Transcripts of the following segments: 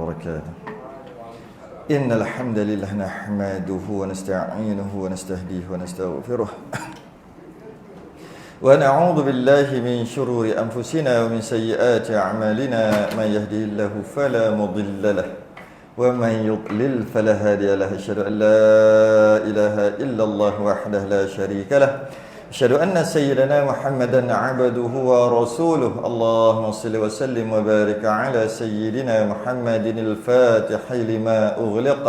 وبركاته. إن الحمد لله نحمده ونستعينه ونستهديه ونستغفره ونعوذ بالله من شرور أنفسنا ومن سيئات أعمالنا. من يهده الله فلا مضل له ومن يضلل فلا هادي له. أشهد أن لا إله إلا الله وحده لا شريك له. أشهد أن سيدنا محمدا عبده ورسوله. اللهم صل وسلم وبارك على سيدنا محمد الفاتح لما أغلق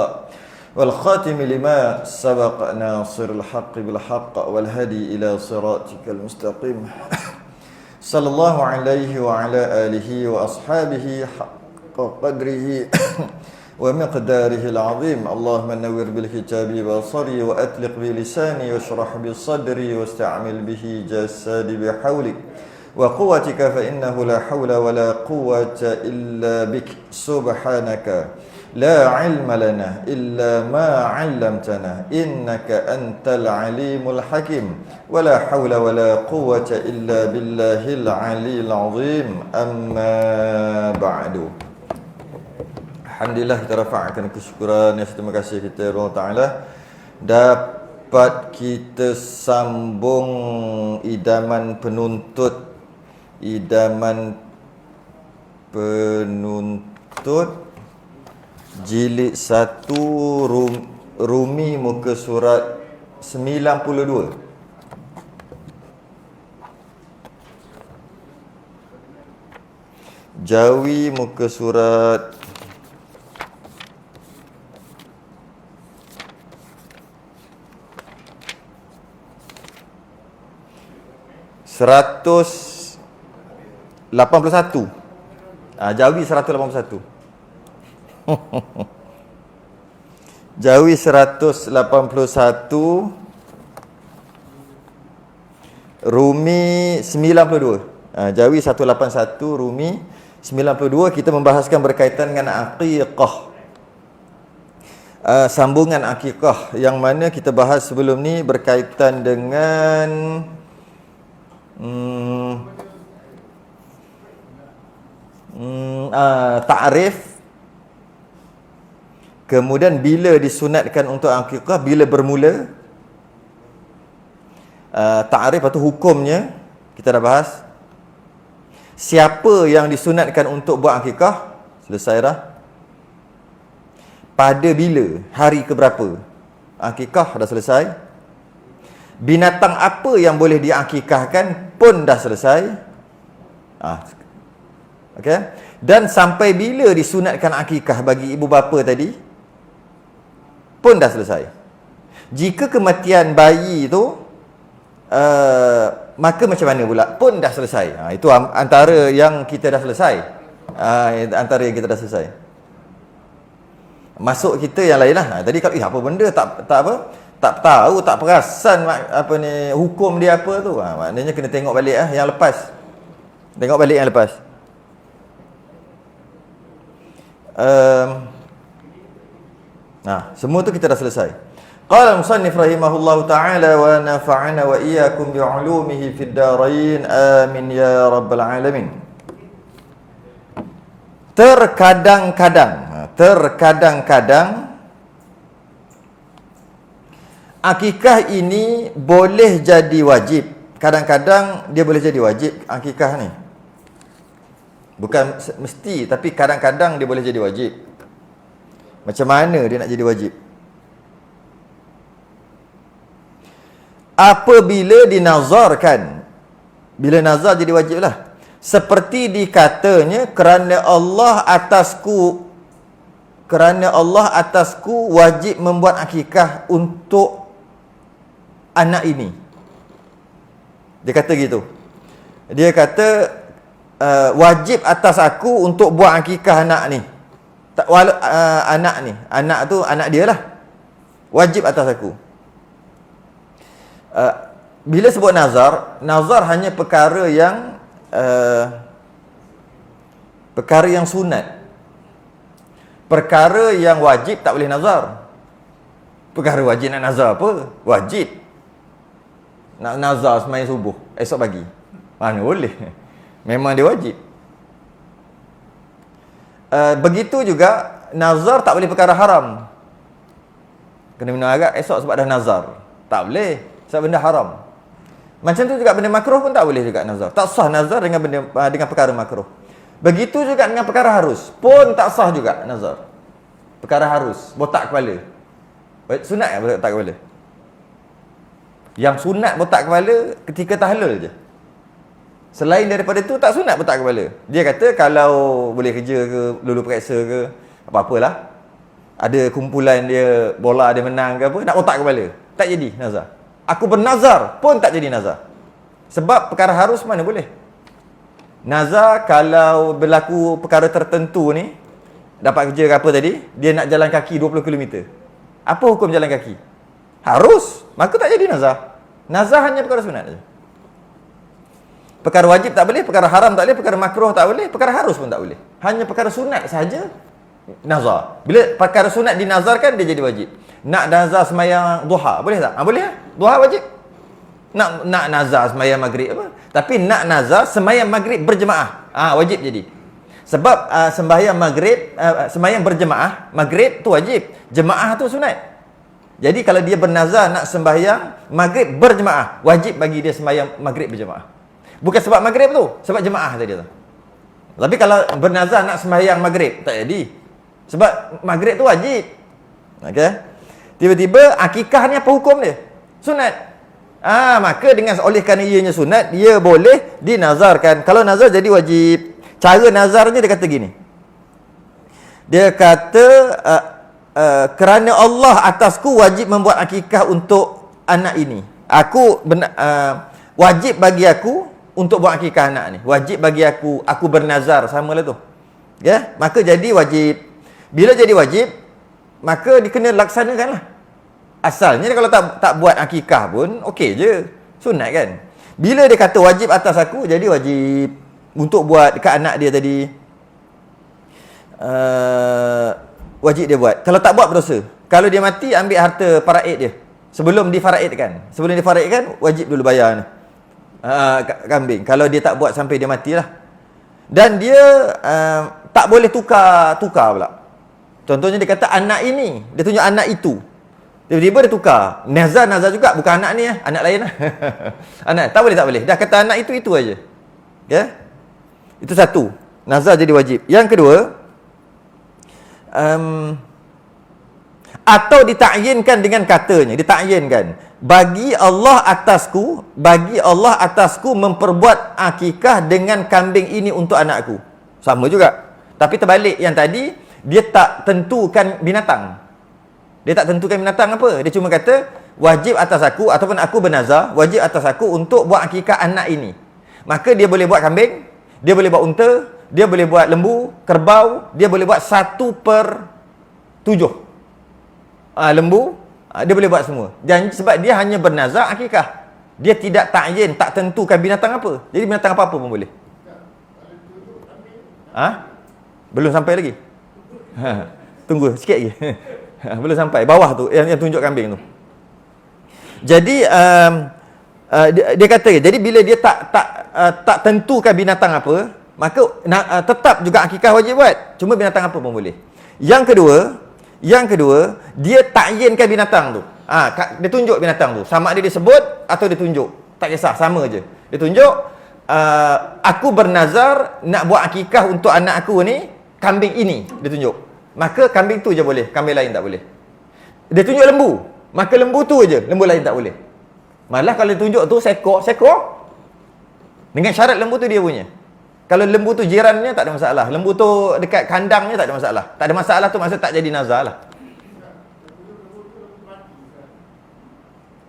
والخاتم لما سبق ناصر الحق بالحق والهدي إلى صراطك المستقيم صلى الله عليه وعلى آله وأصحابه حق قدره ومقداره العظيم. اللهم نور بالكتاب بصري وأطلق بلساني واشرح بصدري واستعمل به جسدي بحولك وقوتك فإنه لا حول ولا قوة إلا بك. سبحانك لا علم لنا إلا ما علمتنا إنك أنت العليم الحكيم ولا حول ولا قوة إلا بالله العلي العظيم. أما بعد. Alhamdulillah, kita rafa'kan kesyukuran dan terima kasih kita Allah Ta'ala dapat kita sambung idaman penuntut jilid 1 Rumi muka surat 92. Jawi muka surat 181. Jawi 181. Jawi 181, Rumi 92. Jawi 181, Rumi 92. Kita membahaskan berkaitan dengan aqiqah. Sambungan aqiqah yang mana kita bahas sebelum ni berkaitan dengan ta'rif, kemudian bila disunatkan untuk aqiqah, bila bermula, ta'rif atau hukumnya kita dah bahas. Siapa yang disunatkan untuk buat aqiqah, selesai dah. Pada bila, hari ke berapa aqiqah, dah selesai. Binatang apa yang boleh diakikahkan pun dah selesai. Okey. Dan sampai bila disunatkan akikah bagi ibu bapa tadi pun dah selesai. Jika kematian bayi itu maka macam mana pula pun dah selesai. Itu antara yang kita dah selesai. Antara yang kita dah selesai. Masuk kita yang lain lah. Tadi kalau apa benda tak apa, tak tahu, tak perasan apa ni hukum dia apa tu. Maknanya kena tengok balik yang lepas. Tengok balik yang lepas. Semua tu kita dah selesai. Qala al-musannif rahimahullahu ta'ala wa nafa'ana wa iyyakum bi'ulumihi fid darain. Amin ya rabbal alamin. Terkadang-kadang akikah ini boleh jadi wajib. Kadang-kadang dia boleh jadi wajib akikah ni. Bukan mesti, tapi kadang-kadang dia boleh jadi wajib. Macam mana dia nak jadi wajib? Apabila dinazarkan. Bila nazar jadi wajib lah. Seperti dikatanya, kerana Allah atasku wajib membuat akikah untuk anak ini. Dia kata gitu. Dia kata wajib atas aku untuk buat akikah anak ni. Anak tu anak dia lah. Wajib atas aku. Bila sebut nazar hanya perkara yang sunat. Perkara yang wajib tak boleh nazar. Perkara wajib nak nazar apa? Wajib. Nak nazar sembahyang subuh esok pagi, mana boleh. Memang dia wajib. Begitu juga nazar tak boleh perkara haram. Kena minum arak esok sebab dah nazar. Tak boleh, sebab benda haram. Macam tu juga benda makruh pun tak boleh juga nazar. Tak sah nazar dengan dengan perkara makruh. Begitu juga dengan perkara harus. Pun tak sah juga nazar. Perkara harus, botak kepala. Sunat ke botak kepala? Yang sunat botak kepala ketika tahlul je. Selain daripada tu tak sunat botak kepala. Dia kata kalau boleh kerja ke, lulu periksa ke, apa-apalah. Ada kumpulan dia, bola dia menang ke apa, nak botak kepala. Tak jadi nazar. Aku bernazar pun tak jadi nazar. Sebab perkara harus mana boleh. Nazar kalau berlaku perkara tertentu ni, dapat kerja ke apa tadi, dia nak jalan kaki 20 km. Apa hukum jalan kaki? Harus. Maka tak jadi nazar. Nazar hanya perkara sunat saja. Perkara wajib tak boleh, perkara haram tak boleh, perkara makruh tak boleh, perkara harus pun tak boleh. Hanya perkara sunat sahaja nazar. Bila perkara sunat dinazarkan, dia jadi wajib. Nak nazar semayang duha, boleh tak? Boleh lah. Duha wajib. Nak nazar semayang maghrib apa? Tapi nak nazar semayang maghrib berjemaah. Wajib jadi. Sebab sembahyang maghrib, sembahyang berjemaah, maghrib tu wajib. Jemaah tu sunat. Jadi kalau dia bernazar nak sembahyang maghrib berjemaah, wajib bagi dia sembahyang maghrib berjemaah. Bukan sebab maghrib tu, sebab jemaah tadi tu. Tapi kalau bernazar nak sembahyang maghrib, tak jadi. Sebab maghrib tu wajib. Okey. Tiba-tiba akikah ni apa hukum dia? Sunat. Maka dengan oleh kerana ianya sunat, dia boleh dinazarkan. Kalau nazar jadi wajib. Cara nazarnya dia kata gini. Dia kata kerana Allah atasku wajib membuat akikah untuk anak ini. Wajib bagi aku untuk buat akikah anak ni. Wajib bagi aku bernazar, samalah tu. Ya, maka jadi wajib. Bila jadi wajib, maka dikena laksanakanlah. Asalnya kalau tak buat akikah pun okey je. Sunat kan. Bila dia kata wajib atas aku, jadi wajib untuk buat dekat anak dia tadi. Wajib dia buat. Kalau tak buat berdosa. Kalau dia mati, ambil harta faraid dia. Sebelum difaraidkan. Sebelum difaraidkan, wajib dulu bayar ni. Kambing. Kalau dia tak buat sampai dia matilah. Dan dia tak boleh tukar pula. Contohnya dia kata anak ini, dia tunjuk anak itu. Tiba-tiba dia tukar. Nazar juga, bukan anak ni anak lain lah. Anak, tak boleh. Dah kata anak itu aja. Ya? Itu satu. Nazar jadi wajib. Yang kedua, atau ditakyinkan dengan katanya, ditakyinkan, bagi Allah atasku memperbuat akikah dengan kambing ini untuk anakku. Sama juga. Tapi terbalik yang tadi, dia tak tentukan binatang. Dia tak tentukan binatang apa. Dia cuma kata, wajib atas aku, ataupun aku bernazar, wajib atas aku untuk buat akikah anak ini. Maka dia boleh buat kambing, dia boleh buat unta, dia boleh buat lembu, kerbau, dia boleh buat 1/7. Lembu, dia boleh buat semua. Dan sebab dia hanya bernazar akikah. Dia tidak takyin, tak tentukan binatang apa. Jadi binatang apa-apa pun boleh. Belum sampai lagi. Tunggu sikit lagi. Belum sampai. Bawah tu yang tunjuk kambing tu. Jadi dia kata, jadi bila dia tak tentukan binatang apa, maka tetap juga akikah wajib buat. Cuma binatang apa pun boleh. Yang kedua, dia takyinkan binatang tu. Dia tunjuk binatang tu. Sama ada dia sebut atau dia tunjuk. Tak kisah, sama je. Dia tunjuk, aku bernazar nak buat akikah untuk anak aku ni, kambing ini. Dia tunjuk. Maka kambing tu je boleh, kambing lain tak boleh. Dia tunjuk lembu. Maka lembu tu je, lembu lain tak boleh. Malah kalau dia tunjuk tu sekor. Dengan syarat lembu tu dia punya. Kalau lembu tu jirannya tak ada masalah. Lembu tu dekat kandangnya tak ada masalah. Tak ada masalah tu maksud tak jadi nazar lah.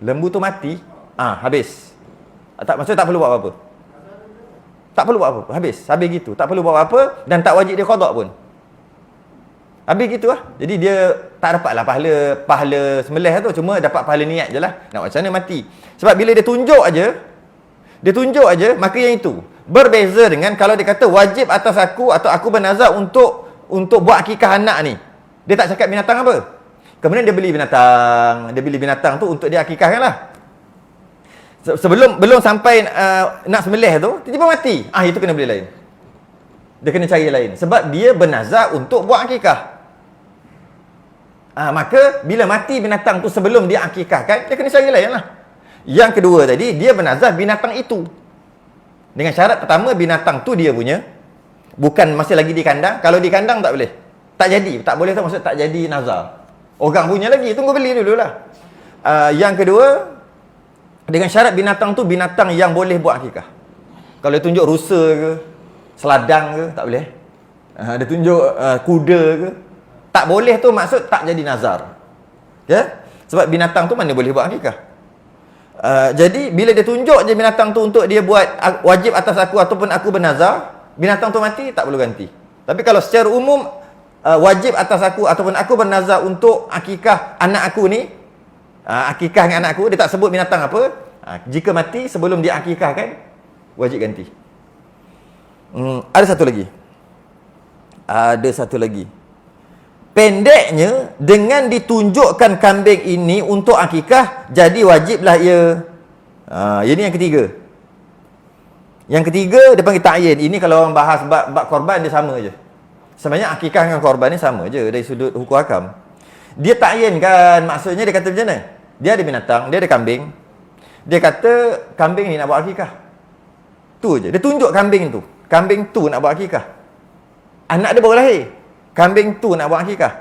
Lembu tu mati, habis. Maksud tak perlu buat apa-apa. Tak perlu buat apa-apa. Habis gitu. Tak perlu buat apa-apa dan tak wajib dia qada pun. Habis gitu lah. Jadi dia tak dapatlah pahala sembelih tu, cuma dapat pahala niat je lah. Nak macam mana mati. Sebab bila dia tunjuk aja, maka yang itu. Berbeza dengan kalau dia kata wajib atas aku atau aku bernazar untuk buat akikah anak ni. Dia tak cakap binatang apa. Kemudian dia beli binatang tu untuk dia akikahkan lah. Belum sampai nak sembelih tu, tiba-tiba mati. Itu kena beli lain. Dia kena cari lain. Sebab dia bernazar untuk buat akikah. Maka bila mati binatang tu sebelum dia akikahkan, dia kena cari lain lah. Yang kedua tadi, dia bernazar binatang itu. Dengan syarat pertama, binatang tu dia punya. Bukan masih lagi di kandang. Kalau di kandang tak boleh. Tak jadi. Tak boleh tu maksud tak jadi nazar. Orang punya lagi. Tunggu beli dululah. Yang kedua, dengan syarat binatang tu binatang yang boleh buat akikah. Kalau dia tunjuk rusa ke, seladang ke, tak boleh. Dia tunjuk kuda ke, tak boleh tu maksud tak jadi nazar. Ya? Sebab binatang tu mana boleh buat akikah. Jadi bila dia tunjuk je binatang tu untuk dia buat wajib atas aku ataupun aku bernazar, binatang tu mati tak perlu ganti. Tapi kalau secara umum wajib atas aku ataupun aku bernazar untuk akikah anak aku ni, akikah dengan anak aku, dia tak sebut binatang apa, jika mati sebelum dia akikahkan, wajib ganti. Ada satu lagi. Pendeknya, dengan ditunjukkan kambing ini untuk akikah, jadi wajiblah ia. Ini yang ketiga. Yang ketiga, dia panggil ta'yin. Ini kalau orang bahas bab korban, dia sama je. Sebenarnya akikah dengan korban ni sama je dari sudut hukum hakam. Dia ta'yin kan, maksudnya dia kata macam mana? Dia ada binatang, dia ada kambing. Dia kata, kambing ni nak buat akikah. Tu je. Dia tunjuk kambing tu. Kambing tu nak buat akikah. Anak dia baru lahir. Kambing tu nak buat akikah.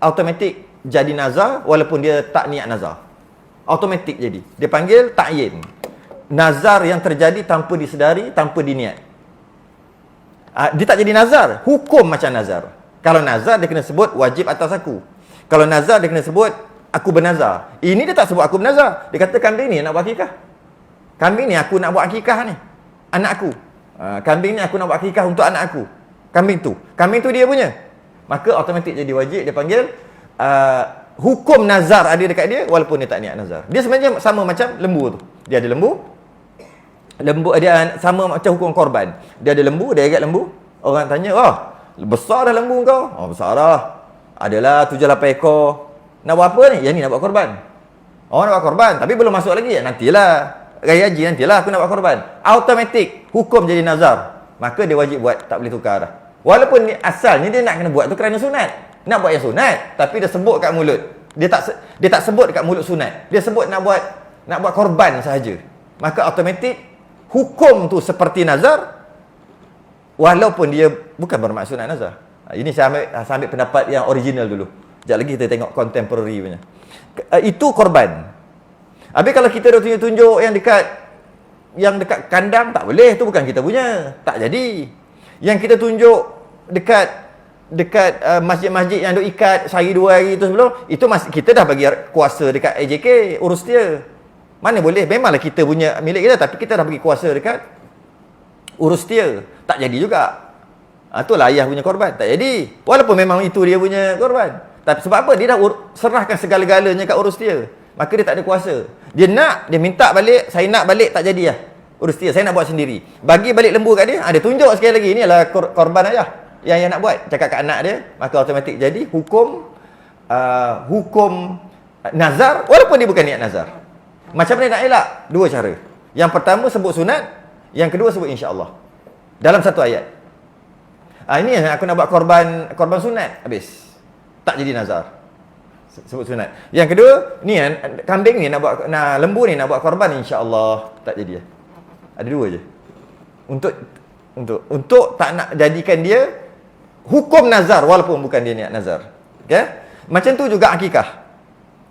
Automatik jadi nazar walaupun dia tak niat nazar. Automatik jadi. Dia panggil ta'yin. Nazar yang terjadi tanpa disedari, tanpa diniat. Dia tak jadi nazar. Hukum macam nazar. Kalau nazar dia kena sebut wajib atas aku. Kalau nazar dia kena sebut aku bernazar. Ini dia tak sebut aku bernazar. Dia kata kambing ni nak buat akikah. Kambing ni aku nak buat akikah ni. Anak aku. Kambing ni aku nak buat akikah untuk anak aku. Kambing tu dia punya. Maka automatik jadi wajib. Dia panggil hukum nazar ada dekat dia walaupun dia tak niat nazar. Dia sebenarnya sama macam lembu tu. Dia ada lembu dia sama macam hukum korban. Dia ada lembu, dia agak lembu. Orang tanya, besar dah lembu kau? Besar dah. Adalah 7-8 ekor. Nak buat apa ni? Yang ni nak buat korban. Nak buat korban tapi belum masuk lagi. Nantilah raya haji, nantilah aku nak buat korban. Automatik hukum jadi nazar. Maka dia wajib buat, tak boleh tukar dah. Walaupun asalnya dia nak kena buat tu kerana sunat. Nak buat yang sunat, tapi dia sebut kat mulut. Dia tak sebut dekat mulut sunat. Dia sebut nak buat korban sahaja. Maka automatik hukum tu seperti nazar walaupun dia bukan bermaksud nak nazar. Ini saya ambil pendapat yang original dulu. Sekejap lagi kita tengok contemporary punya. Itu korban. Habis kalau kita dah tunjuk yang dekat kandang, tak boleh. Itu bukan kita punya. Tak jadi. Yang kita tunjuk dekat masjid-masjid yang duk ikat sehari 2 hari tu sebelum, itu kita dah bagi kuasa dekat AJK, urus dia. Mana boleh? Memanglah kita punya milik kita, tapi kita dah bagi kuasa dekat urus dia. Tak jadi juga. Itulah ayah punya korban. Tak jadi. Walaupun memang itu dia punya korban. Tapi sebab apa? Dia dah serahkan segala-galanya kat urus dia. Maka dia tak ada kuasa. Dia minta balik, saya nak balik, tak jadi lah. Urus dia, saya nak buat sendiri. Bagi balik lembu kat dia, dia tunjuk sekali lagi, ni adalah korban ayah yang ayah nak buat. Cakap kat anak dia, maka automatik jadi hukum nazar, walaupun dia bukan niat nazar. Macam mana nak elak? 2 cara. Yang pertama sebut sunat, yang kedua sebut insya-Allah. Dalam satu ayat. Ini yang aku nak buat korban sunat, habis. Tak jadi nazar. Sebut sunat. Yang kedua, ni kambing ni lembu ni nak buat korban insya-Allah, tak jadi. Ada 2 je. Untuk tak nak jadikan dia hukum nazar walaupun bukan dia niat nazar. Okey? Macam tu juga akikah.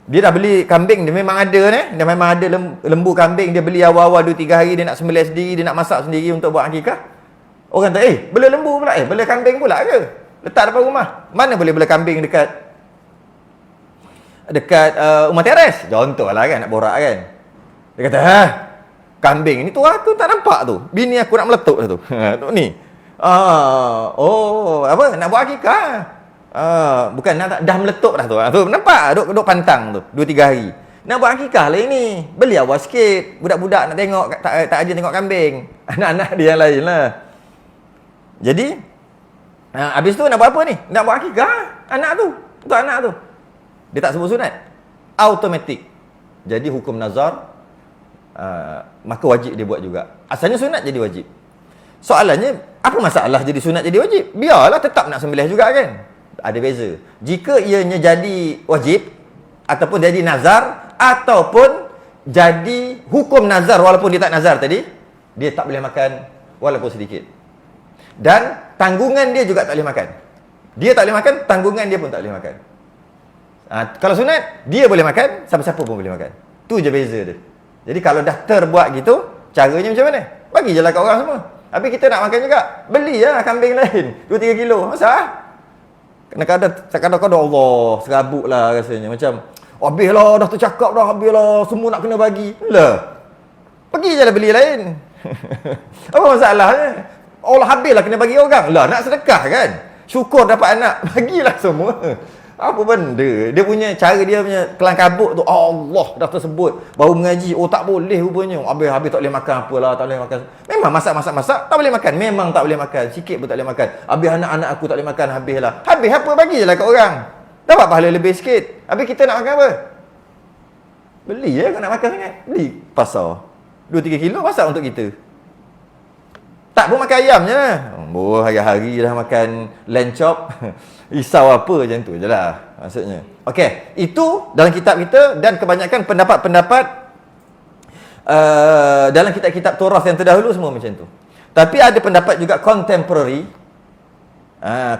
Dia dah beli kambing, dia memang ada dia memang ada lembu kambing, dia beli awal-awal 2-3 hari, dia nak sembelih sendiri, dia nak masak sendiri untuk buat akikah. Orang kata, bela lembu pula, bela kambing pula ke? Letak depan rumah. Mana boleh bela kambing dekat rumah teres? Contohlah kan, nak borak kan. Dia kata, kambing ni tu aku tak nampak tu. Bini aku nak meletup dah tu. Ni. Nak buat akikah. Bukan dah meletup dah tu. Tu nampak duk pantang tu 2-3 hari. Nak buat akikah lah ini. Beli awal sikit. Budak-budak nak tengok tak aja tengok kambing. Anak-anak dia yang lain lah. Jadi habis tu nak buat apa ni? Nak buat akikah anak tu. Untuk anak tu. Dia tak sebut sunat. Automatik. Jadi hukum nazar maka wajib dia buat juga. Asalnya sunat jadi wajib. Soalannya Apa masalah jadi sunat jadi wajib? Biarlah tetap nak sembelih juga kan. Ada beza. Jika ianya jadi wajib ataupun jadi nazar ataupun jadi hukum nazar walaupun dia tak nazar tadi, dia tak boleh makan walaupun sedikit. Dan tanggungan dia juga tak boleh makan. Dia tak boleh makan, tanggungan dia pun tak boleh makan. Kalau sunat, dia boleh makan, siapa-siapa pun boleh makan. Tu je beza dia. Jadi kalau dah terbuat gitu, caranya macam mana? Bagi je lah kat orang semua. Habis kita nak makan juga, beli lah kambing lain 2-3 kilo. Masa? Kadang-kadang Allah serabut lah rasanya. Macam habis lah, dah tercakap dah, habis lah, semua nak kena bagi. Lah, pergi je lah beli lain. Apa masalahnya? Allah habis lah kena bagi orang. Lah, nak sedekah kan? Syukur dapat anak, bagilah semua. Apa benda? Dia punya cara, dia punya kelang kabut tu, Allah dah tersebut. Baru mengaji, oh tak boleh rupanya. Habis tak boleh makan apalah, tak boleh makan. Memang masak, tak boleh makan. Memang tak boleh makan. Sikit pun tak boleh makan. Habis anak-anak aku tak boleh makan, habis lah. Habis apa? Bagi je lah kat orang. Dapat pahala lebih sikit. Habis kita nak makan apa? Beli je kalau nak makan sangat. Beli pasar. 2-3 kilo masak untuk kita. Tak pun makan ayam je lah. Hari-hari dah makan lamb chop. Risau apa macam tu je lah maksudnya. Okey, itu dalam kitab kita dan kebanyakan pendapat-pendapat dalam kitab-kitab Taurat yang terdahulu semua macam tu. Tapi ada pendapat juga contemporary.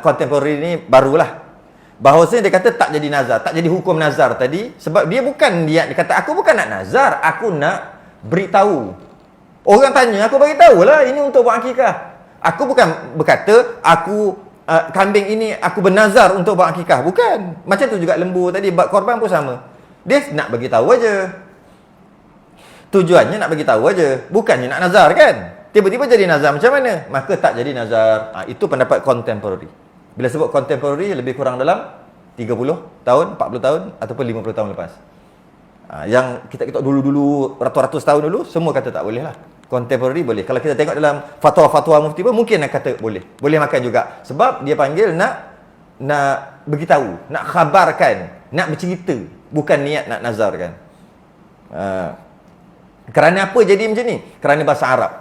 Contemporary ni barulah. Bahawasanya dia kata tak jadi nazar, tak jadi hukum nazar tadi sebab dia bukan dia kata aku bukan nak nazar, aku nak beritahu. Orang tanya, aku bagi tahulah ini untuk buat akikah. Aku bukan berkata aku kambing ini aku bernazar untuk buat akikah. Bukan. Macam tu juga lembu tadi, buat korban pun sama. Dia nak bagi tahu aja. Tujuannya nak bagi tahu aja, bukannya nak nazar kan. Tiba-tiba jadi nazar macam mana? Maka tak jadi nazar. Itu pendapat contemporary. Bila sebut contemporary, lebih kurang dalam 30 tahun, 40 tahun ataupun 50 tahun lepas. Yang kita dulu-dulu, ratus-ratus tahun dulu, semua kata tak boleh lah. Contemporary boleh. Kalau kita tengok dalam fatwa-fatwa mufti pun, mungkin nak kata boleh. Boleh makan juga. Sebab dia panggil nak beritahu, nak khabarkan, nak bercerita. Bukan niat nak nazarkan. Kerana apa jadi macam ni? Kerana bahasa Arab.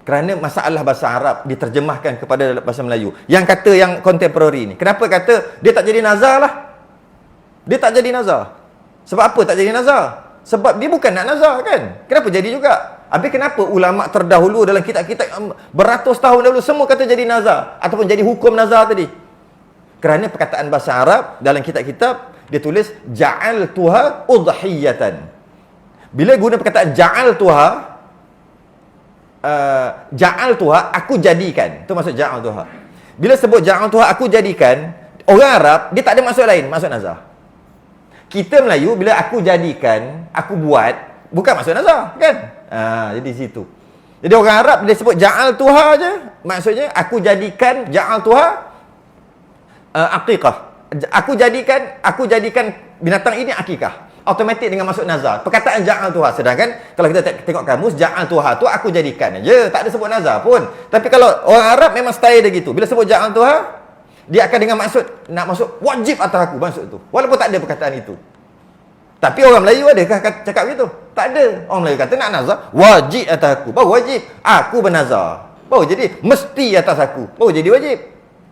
Kerana masalah bahasa Arab diterjemahkan kepada bahasa Melayu. Yang kata yang contemporary ni, kenapa kata dia tak jadi nazar lah? Dia tak jadi nazar. Sebab apa tak jadi nazar? Sebab dia bukan nak nazar kan? Kenapa jadi juga? Habis kenapa ulama terdahulu dalam kitab-kitab beratus tahun dahulu semua kata jadi nazar ataupun jadi hukum nazar tadi? Kerana perkataan bahasa Arab dalam kitab-kitab dia tulis ja'altuha udhiyatan. Bila guna perkataan ja'altuha, ja'altuha aku jadikan. Itu maksud ja'altuha. Bila sebut ja'altuha aku jadikan, orang Arab dia tak ada maksud lain, maksud nazar. Kita Melayu bila aku jadikan, aku buat, bukan maksud nazar kan? Jadi situ. Jadi orang Arab bila sebut ja'altuha je, maksudnya aku jadikan ja'altuha akikah. Aku jadikan binatang ini akikah. Automatik dengan masuk nazar. Perkataan ja'altuha. Sedangkan kalau kita tengok kamus, ja'altuha tu aku jadikan aja, tak ada sebut nazar pun. Tapi kalau orang Arab memang style dia gitu. Bila sebut ja'altuha, dia akan dengan maksud nak masuk wajib atas aku, maksud tu. Walaupun tak ada perkataan itu. Tapi orang Melayu adakah cakap gitu? Tak ada. Orang Melayu kata nak nazar, wajib atas aku. Baru wajib. Aku bernazar. Baru jadi mesti atas aku. Baru jadi wajib.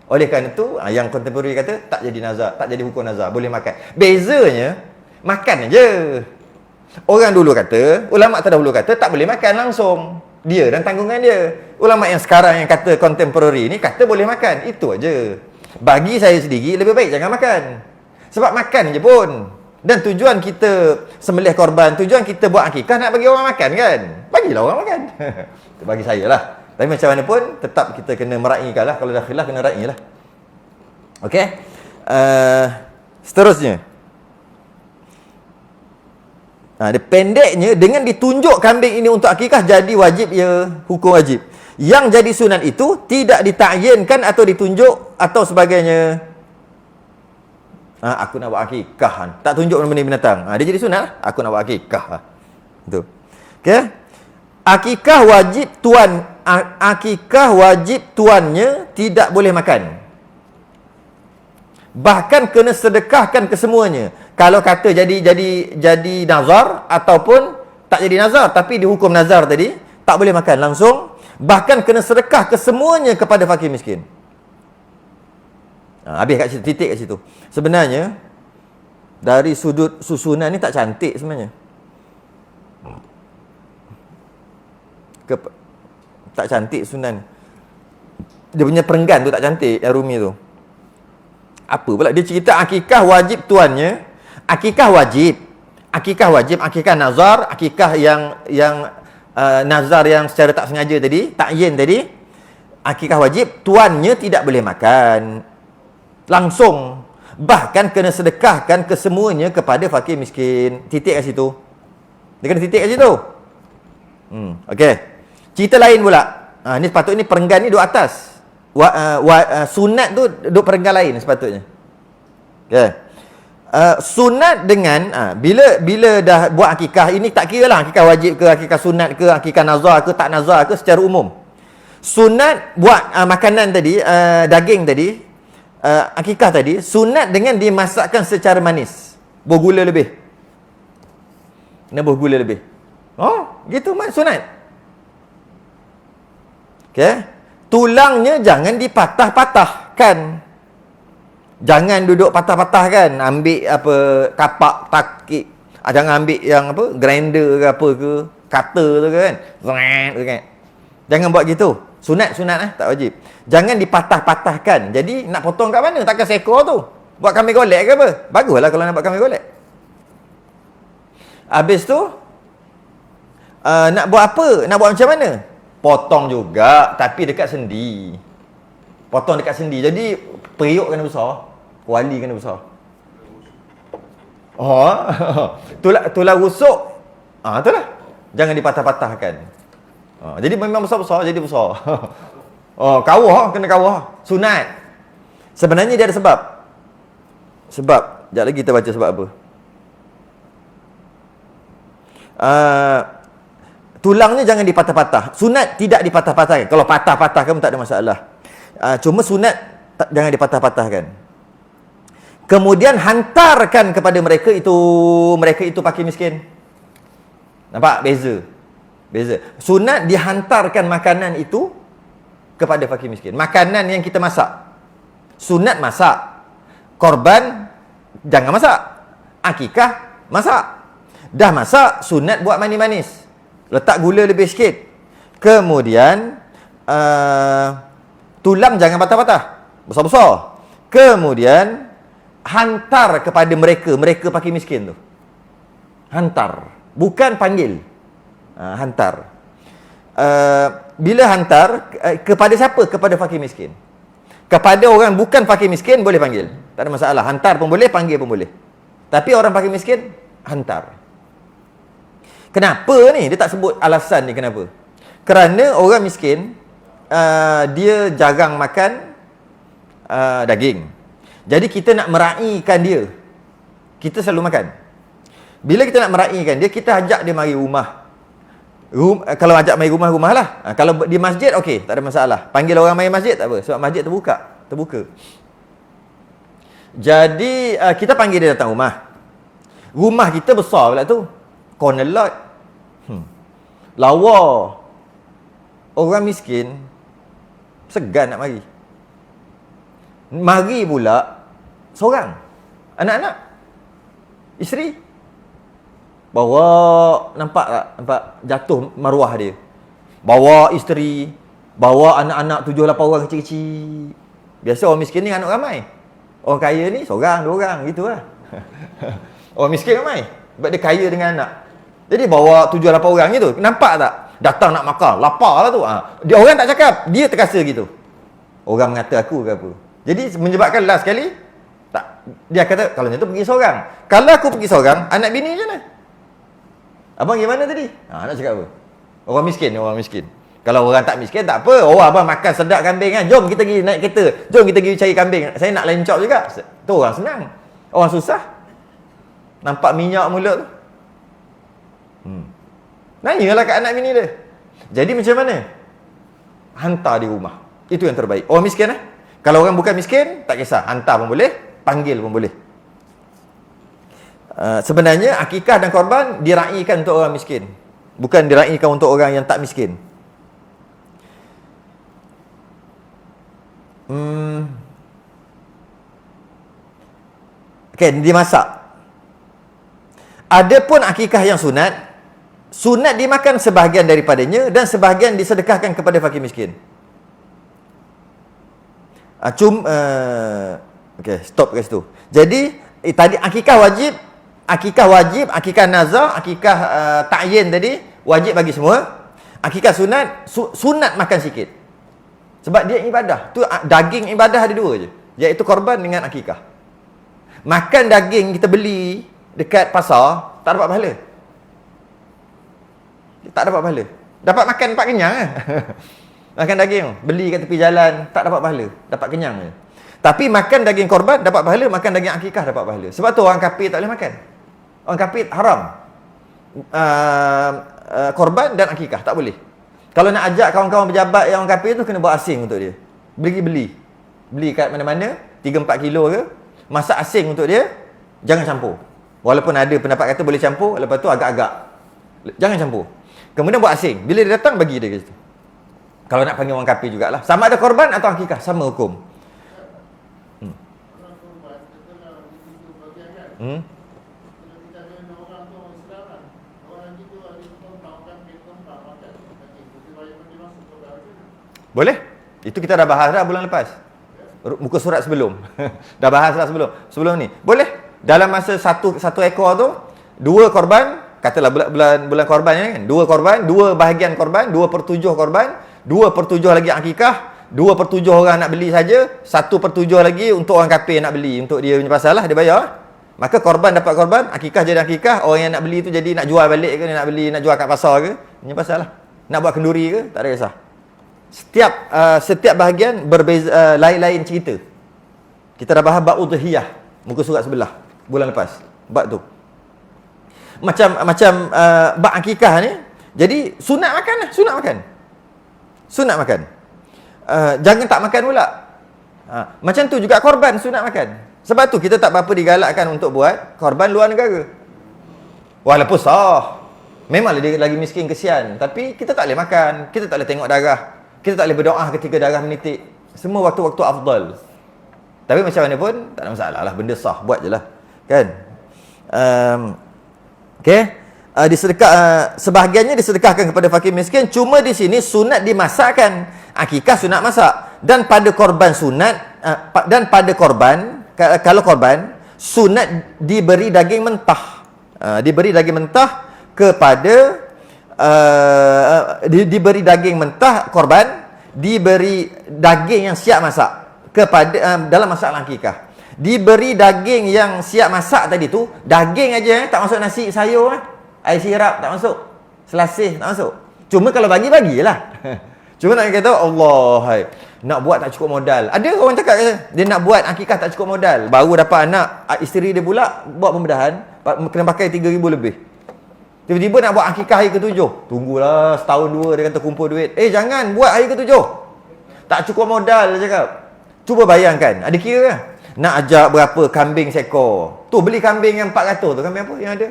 Oleh kerana itu, yang contemporary kata tak jadi nazar, tak jadi hukum nazar, boleh makan. Bezanya makan aja. Orang dulu kata, ulama terdahulu kata tak boleh makan langsung. Dia dan tanggungan dia. Ulama yang sekarang yang kata contemporary ni kata boleh makan. Itu aja. Bagi saya sendiri lebih baik jangan makan. Sebab makan je pun. Dan tujuan kita sembelih korban, tujuan kita buat akikah nak bagi orang makan kan? Bagilah orang makan. Itu bagi saya lah. Tapi macam mana pun tetap kita kena meraihkan lah. Kalau dah khilaf kena raih lah. Okey. Seterusnya. Dia pendeknya dengan ditunjuk kambing ini untuk akikah jadi wajib ya, hukum wajib. Yang jadi sunat itu tidak ditakyinkan atau ditunjuk atau sebagainya. Aku nak buat akikah. Tak tunjuk benda binatang. Dia jadi sunat lah. Aku nak buat akikah. Itu. Okey. Akikah wajib tuannya tidak boleh makan. Bahkan kena sedekahkan kesemuanya. Kalau kata jadi nazar ataupun tak jadi nazar tapi dihukum nazar tadi, tak boleh makan langsung. Bahkan kena sedekah kesemuanya kepada fakir miskin. Habis kat situ, titik kat situ. Sebenarnya dari sudut susunan ni tak cantik sebenarnya. Tak cantik susunan. Dia punya perenggan tu tak cantik, yang Rumi tu. Apa pula dia cerita akikah wajib tuannya. Akikah wajib. Akikah wajib, akikah nazar, akikah yang nazar yang secara tak sengaja tadi, takyin tadi. Akikah wajib, tuannya tidak boleh makan langsung. Bahkan kena sedekahkan kesemuanya kepada fakir miskin. Titik kat situ. Dia kena titik kat situ. Okey. Cerita lain pula. Ni sepatutnya perenggan ni duduk atas. Sunat tu duduk perenggan lain sepatutnya. Okey. Sunat dengan bila dah buat akikah, ini tak kira lah akikah wajib ke, akikah sunat ke, akikah nazar ke, tak nazar ke, secara umum. Sunat buat makanan tadi, daging tadi, akikah tadi, sunat dengan dimasakkan secara manis. Bergula lebih. Kena bergula lebih. Oh, gitu sunat. Okey. Tulangnya jangan dipatah-patahkan. Jangan duduk patah-patahkan. Ambil apa, kapak, takik. Jangan ambil yang apa, grinder ke apa ke, cutter tu kan. Jangan buat gitu. Sunat tak wajib. Jangan dipatah-patahkan. Jadi nak potong kat mana? Takkan seekor tu. Buat kambing golek ke apa? Baguslah kalau nak buat kambing golek. Habis tu nak buat apa? Nak buat macam mana? Potong juga, tapi dekat sendi. Potong dekat sendi. Jadi periuk kena besar, kuali kena besar. Tulang rusuk. Itulah. Jangan dipatah-patahkan. Jadi memang besar-besar, jadi besar. Kawah, kena kawah. Sunat. Sebenarnya dia ada sebab. Sebab. Sekejap lagi kita baca sebab apa. Tulangnya jangan dipatah-patah. Sunat tidak dipatah-patahkan. Kalau patah-patahkan pun tak ada masalah. Cuma sunat jangan dipatah-patahkan. Kemudian hantarkan kepada mereka itu fakir miskin. Nampak beza? Beza. Sunat dihantarkan makanan itu kepada fakir miskin. Makanan yang kita masak. Sunat masak. Korban jangan masak. Akikah masak. Dah masak, sunat buat manis-manis. Letak gula lebih sikit. Kemudian tulang jangan patah-patah. Besar-besar. Kemudian hantar kepada mereka fakir miskin tu. Hantar. Bukan panggil. Hantar. Bila hantar, kepada siapa? Kepada fakir miskin. Kepada orang bukan fakir miskin, boleh panggil. Tak ada masalah. Hantar pun boleh, panggil pun boleh. Tapi orang fakir miskin, hantar. Kenapa ni? Dia tak sebut alasan ni kenapa. Kerana orang miskin, dia jarang makan daging. Jadi kita nak meraihkan dia. Kita selalu makan. Bila kita nak meraihkan dia, kita ajak dia mari rumah. Kalau ajak mari rumah lah. Kalau di masjid, okey, tak ada masalah. Panggil orang mari masjid, tak apa. Sebab masjid terbuka. Jadi kita panggil dia datang rumah. Rumah kita besar pula tu. Corner lot. Lawa. Orang miskin segan nak mari. Mari pula seorang. Anak-anak. Isteri. Bawa, nampak tak? Nampak jatuh maruah dia. Bawa isteri, bawa anak-anak 7-8 orang kecil-kecil. Biasa orang miskin ni anak ramai. Orang kaya ni seorang, 2 orang, gitu lah. Orang miskin ramai. Sebab dia kaya dengan anak. Jadi bawa 7-8 orang gitu. Nampak tak? Datang nak makan, lapar lah tu. Dia orang tak cakap, dia terasa gitu. Orang mengata aku ke apa. Jadi menyebabkan last sekali, tak, dia kata, kalau macam tu pergi seorang. Kalau aku pergi seorang, anak bini macam mana? Abang gimana tadi? Nak cakap apa? Orang miskin. Kalau orang tak miskin, tak apa. Oh, abang makan sedap kambing kan. Jom kita pergi naik kereta. Jom kita pergi cari kambing. Saya nak lencok juga. Tu orang senang. Orang susah. Nampak minyak mulut tu. Nanyalah kat anak bini dia. Jadi macam mana? Hantar di rumah. Itu yang terbaik. Orang miskin Kalau orang bukan miskin, tak kisah. Hantar pun boleh, panggil pun boleh. Sebenarnya akikah dan korban diraihkan untuk orang miskin. Bukan diraihkan untuk orang yang tak miskin. Okay, dimasak. Adapun akikah yang sunat dimakan sebahagian daripadanya dan sebahagian disedekahkan kepada fakir miskin. Okay, stop kat situ. Jadi tadi akikah wajib, akikah nazar, akikah ta'yin tadi wajib bagi semua. Akikah sunat, sunat makan sikit. Sebab dia ibadah. Tu daging ibadah ada dua je, iaitu korban dengan akikah. Makan daging kita beli dekat pasar tak dapat pahala. Tak dapat pahala. Dapat makan, dapat kenyang lah. Makan daging beli kat tepi jalan tak dapat pahala, dapat kenyang je. Tapi makan daging korban dapat pahala, makan daging akikah dapat pahala. Sebab tu orang kafir tak boleh makan. Orang kafir haram korban dan akikah, tak boleh. Kalau nak ajak kawan-kawan pejabat yang orang kafir tu, kena buat asing untuk dia. Beli kat mana-mana 3-4 kilo ke, masak asing untuk dia, jangan campur. Walaupun ada pendapat kata boleh campur, lepas tu agak-agak, jangan campur. Kemudian buat asing, bila dia datang bagi dia kat situ. Kalau nak panggil orang kafir jugalah. Sama ada korban atau akikah, sama hukum. Boleh? Itu kita dah bahas dah bulan lepas. Muka surat sebelum. Dah bahas dah sebelum ni. Boleh? Dalam masa satu ekor tu, 2 korban, katalah bulan korban ni kan. 2 korban, 2 bahagian korban, 2/7 korban, 2/7 lagi akikah, 2/7 orang nak beli saja, 1/7 lagi untuk orang kafir nak beli, untuk dia punya pasal lah, dia bayar. Maka korban dapat korban, akikah jadi akikah, orang yang nak beli tu jadi nak jual balik ke, nak beli, nak jual kat pasar ke, punya pasal lah. Nak buat kenduri ke, tak ada kisah. Setiap bahagian berbeza, lain-lain cerita. Kita dah bahas bab udhiyah, muka surat sebelah bulan lepas, bab tu. Macam bab akikah ni, jadi sunat makan. Jangan tak makan pula. Macam tu juga korban sunat makan. Sebab tu kita tak berapa digalakkan untuk buat korban luar negara. Walaupun sah, memanglah dia lagi miskin, kesian, tapi kita tak boleh makan, kita tak boleh tengok darah, kita tak boleh berdoa ketika darah menitik. Semua waktu-waktu afdal. Tapi macam mana pun tak ada masalah lah, benda sah, buat je lah, kan. Sebahagiannya disedekahkan kepada fakir miskin. Cuma di sini sunat dimasakkan. Akikah sunat masak. Dan pada korban kalau korban sunat diberi daging mentah. Diberi daging mentah kepada diberi daging mentah korban, diberi daging yang siap masak kepada dalam masalah akikah. Diberi daging yang siap masak tadi tu, daging aja, tak masuk nasi, sayur, air sirap tak masuk, selasih tak masuk. Cuma kalau bagilah. Cuma nak kata Allah, nak buat tak cukup modal. Ada orang cakap dia nak buat akikah tak cukup modal, baru dapat anak, isteri dia pula buat pembedahan kena pakai 3,000 lebih. Tiba-tiba nak buat akikah hari ke-7. Tunggulah setahun 2 dia kata kumpul duit. Jangan buat hari ke-7. Tak cukup modal dia cakap. Cuba bayangkan, ada kira kan? Nak ajak berapa kambing seekor. Tu beli kambing yang 400 tu, kambing apa yang ada?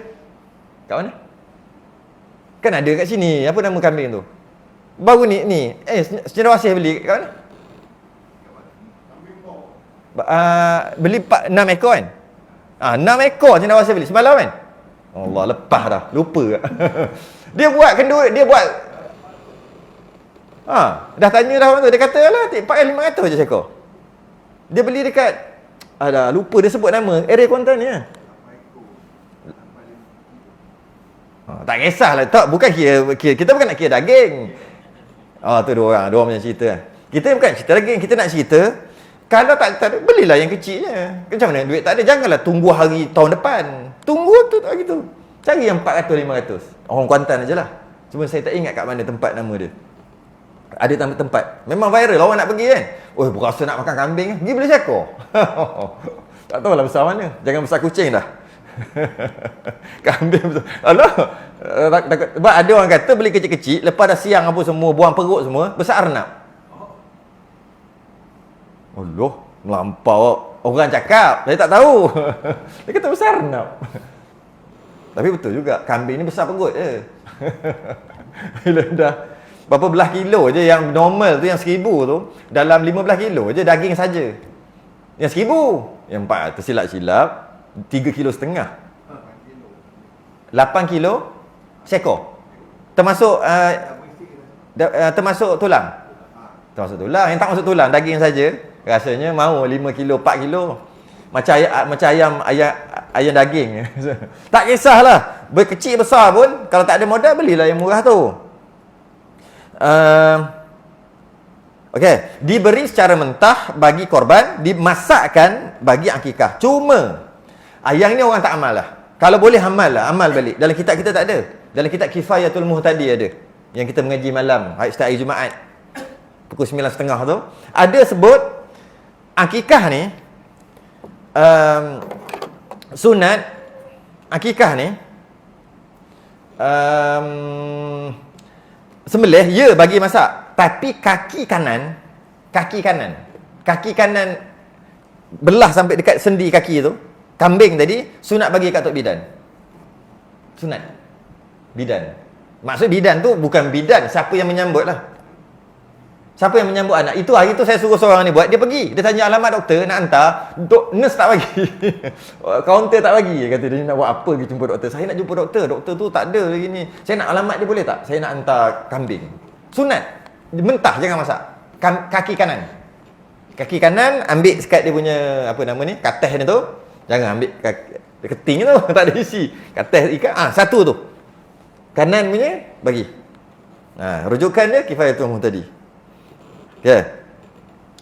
Kat mana? Kan ada kat sini, apa nama kambing tu? Baru ni secara wasih beli kat mana? Beli 6 ekor kan? 6 ekor secara wasih beli semalam kan? Allah, lepas dah, lupa. Dia buat kenduri, dia buat dah tanya dah orang tu, dia kata lah pakai 500 je seekor. Dia beli dekat lupa dia sebut nama area Kuantan ni. Tak kisahlah, tak, bukan kira kita bukan nak kira daging. Tu dua orang punya cerita kan. Kita bukan cerita daging, kita nak cerita kalau tak belilah yang kecilnya. Macam mana duit tak ada, janganlah tunggu hari tahun depan. Tunggu tu tak gitu. Cari yang 400 500. Orang Kuantan ajalah. Cuma saya tak ingat kat mana tempat nama dia. Ada tempat. Memang viral, orang nak pergi kan. Berasa nak makan kambing, pergi beli seekor. Tak tahulah besar mana. Jangan besar kucing dah. Kambing besar. Alah. Sebab ada orang kata beli kecil-kecil, lepas dah siang apa semua, buang perut semua, besar arnab. Allah, melampau. Orang cakap, saya tak tahu. Dia kata besar arnab. Tapi betul juga, kambing ni besar perut je. Bila dah berapa belah kilo je. Yang normal tu, yang 1000 tu, dalam 15 kilo je daging saja. Yang 1000, yang 4 tersilap-silap 3,5 kilo. 8 kilo seekor. Termasuk termasuk tulang. Termasuk tulang. Yang tak masuk tulang, daging saja. Rasanya mau 5 kilo, 4 kilo. Macam ayam daging. Tak kisahlah. Berkecil besar pun, kalau tak ada modal, belilah yang murah tu. Okey, diberi secara mentah bagi korban, dimasakkan bagi akikah. Cuma yang ni orang tak amal lah. Kalau boleh amal lah, amal balik. Dalam kitab kita tak ada. Dalam kitab Kifayatul Muhtadi ada. Yang kita mengaji malam, setiap hari Jumaat. Pukul 9.30 tu. Ada sebut, akikah ni, sunat, akikah ni, sembelih, ya bagi masak. Tapi kaki kanan belah sampai dekat sendi kaki tu, kambing tadi, sunat bagi kat tok bidan. Sunat. Bidan. Maksud bidan tu bukan bidan, siapa yang menyambut lah. Siapa yang menyambut anak. Itu hari tu saya suruh seorang ni buat, dia pergi. Dia tanya alamat doktor, nak hantar. Nurse tak bagi. Kaunter tak bagi. Dia kata, dia nak buat apa pergi jumpa doktor. Saya nak jumpa doktor. Doktor tu tak ada lagi ni. Saya nak alamat dia boleh tak? Saya nak hantar kambing. Sunat. Mentah, jangan masak. Kaki kanan. Kaki kanan, ambil sekat dia punya, apa nama ni, kateh ni tu. Jangan ambil keting tu. Tak ada isi. Kateh ikan. Satu tu. Kanan punya, bagi. Rujukan dia, Kifayatul Muhtadi. Okay.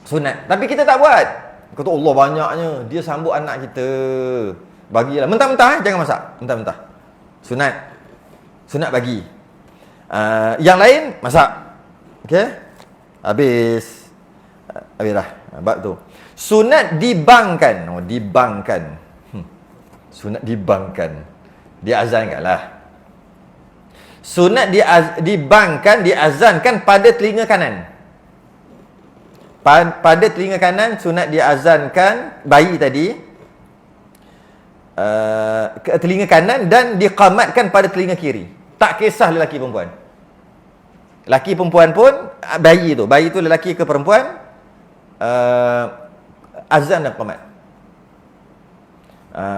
Sunat. Tapi kita tak buat. Kata Allah banyaknya. Dia sambut anak kita. Bagilah. Mentah-mentah, jangan masak. Mentah-mentah. Sunat. Sunat bagi. Yang lain, masak. Okay. Habis dah. Bab tu. Sunat dibangkan. Dibangkan. Sunat dibangkan. Diazankan lah. Sunat dibangkan, diazankan pada telinga kanan. Pada telinga kanan, sunat diazankan bayi tadi, telinga kanan, dan diqamatkan pada telinga kiri. Tak kisah lelaki perempuan. Lelaki perempuan pun, bayi tu lelaki ke perempuan, azan dan qamat.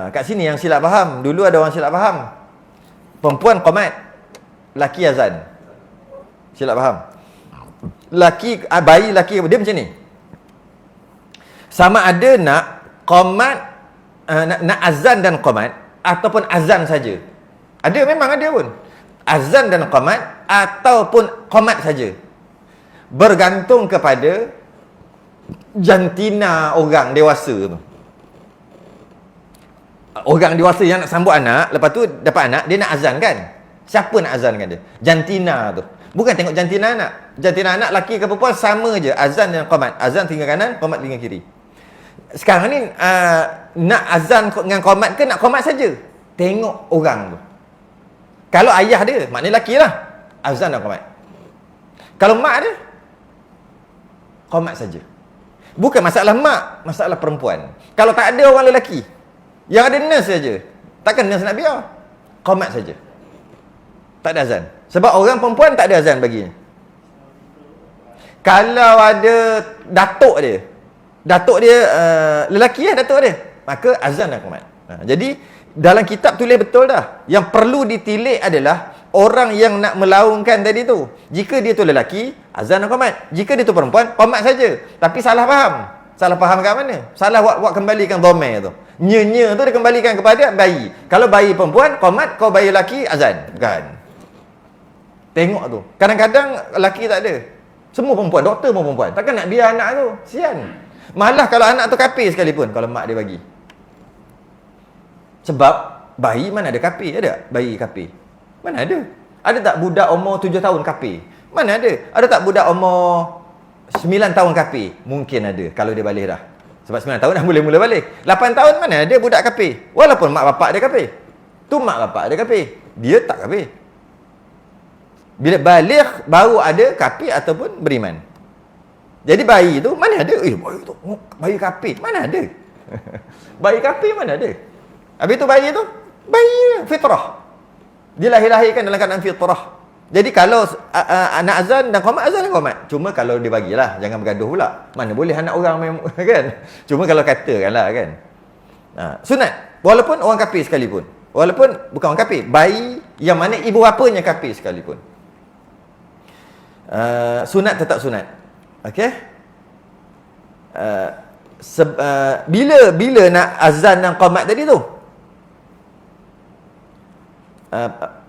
Kat sini yang silap faham. Dulu ada orang silap faham. Perempuan qamat, lelaki azan. Silap faham. Bayi lelaki dia macam ni. Sama ada nak qamat, nak azan dan qamat, ataupun azan saja. Memang ada pun. Azan dan qamat ataupun qamat saja. Bergantung kepada jantina orang dewasa tu. Orang dewasa yang nak sambut anak, lepas tu dapat anak, dia nak azan kan? Siapa nak azankan dia? Jantina tu. Bukan tengok jantina anak. Jantina anak, laki ke perempuan, sama je. Azan dan qamat. Azan telinga kanan, qamat telinga kiri. Sekarang ni, nak azan dengan qamat ke nak qamat saja? Tengok orang tu. Kalau ayah dia, maknanya laki lah. Azan dan qamat. Kalau mak dia, qamat saja. Bukan masalah mak, masalah perempuan. Kalau tak ada orang lelaki, yang ada nurse saja, takkan nurse nak biar. Qamat saja. Tak ada azan. Sebab orang perempuan tak ada azan baginya. Kalau ada datuk dia lelaki datuk dia, maka azan dan qamat. Jadi dalam kitab tulis betul dah. Yang perlu ditilik adalah orang yang nak melaungkan tadi tu. Jika dia tu lelaki, azan dan qamat. Jika dia tu perempuan, qamat saja. Tapi salah faham. Salah faham kat mana? Salah buat kembalikan dhamir tu. Nya tu dia kembalikan kepada bayi. Kalau bayi perempuan, qamat. Kalau bayi lelaki, azan. Bukan. Tengok tu. Kadang-kadang lelaki tak ada. Semua perempuan. Doktor pun perempuan. Takkan nak biar anak tu. Sian. Malah kalau anak tu kafir sekalipun, kalau mak dia bagi. Sebab bayi mana ada kafir? Ada bayi kafir? Mana ada? Ada tak budak umur 7 tahun kafir? Mana ada? Ada tak budak umur 9 tahun kafir? Mungkin ada kalau dia balik dah. Sebab 9 tahun dah boleh mula balik. 8 tahun mana ada budak kafir? Walaupun mak bapak dia kafir. Tu mak bapak dia kafir. Dia tak kafir. Bila balik baru ada kafir ataupun beriman. Jadi bayi tu mana ada? Bayi tu bayi kafir. Mana ada? Bayi kafir mana ada? Habis tu bayi tu bayi fitrah. Dilahir-lahirkan dalam keadaan fitrah. Jadi kalau anak azan dan qomat, azan dan qomat. Cuma kalau dia bagilah, jangan bergaduh pula. Mana boleh anak orang kan. Cuma kalau katakanlah kan. Sunat walaupun orang kafir sekalipun. Walaupun bukan orang kafir, bayi yang mana ibu bapanya kafir sekalipun. Sunat tetap sunat. Okey? Bila nak azan dan qomat tadi tu?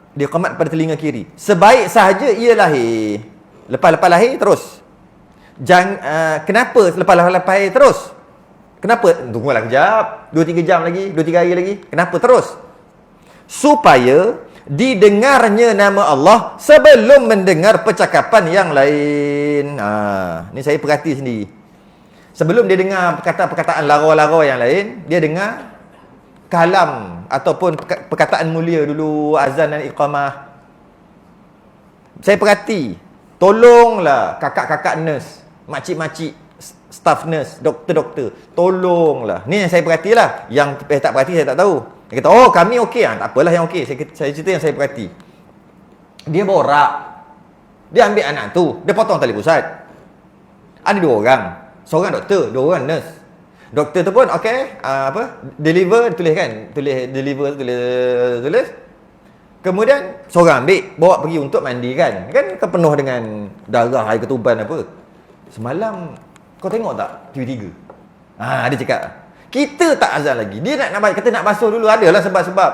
Dia qomat pada telinga kiri. Sebaik sahaja ia lahir. Lepas-lepas lahir terus. Kenapa lepas-lepas lahir terus? Kenapa? Tunggulah kejap. 2-3 jam lagi, 2-3 hari lagi. Kenapa terus? Supaya didengarnya nama Allah sebelum mendengar percakapan yang lain. Ni saya perhati sendiri. Sebelum dia dengar perkataan lara-lara yang lain, dia dengar kalam ataupun perkataan mulia dulu, azan dan iqamah. Saya perhati, tolonglah kakak-kakak nurse, makcik-makcik, staff nurse, doktor-doktor, tolonglah. Ni yang saya perhatilah. Yang tak perhati saya tak tahu. Dia kata, oh kami okey. Tak apalah yang okey. Saya cerita yang saya perhati. Dia borak. Dia ambil anak tu, dia potong tali pusat. Ada 2 orang. Seorang doktor, 2 orang nurse. Doktor tu pun okey, deliver tulis kan, tulis. Kemudian seorang ambil bawa pergi untuk mandikan. Kan penuh dengan darah, air ketuban apa. Semalam kau tengok tak TV3? Dia cakap, kita tak azan lagi. Dia nak kata nak basuh dulu, adalah sebab-sebab.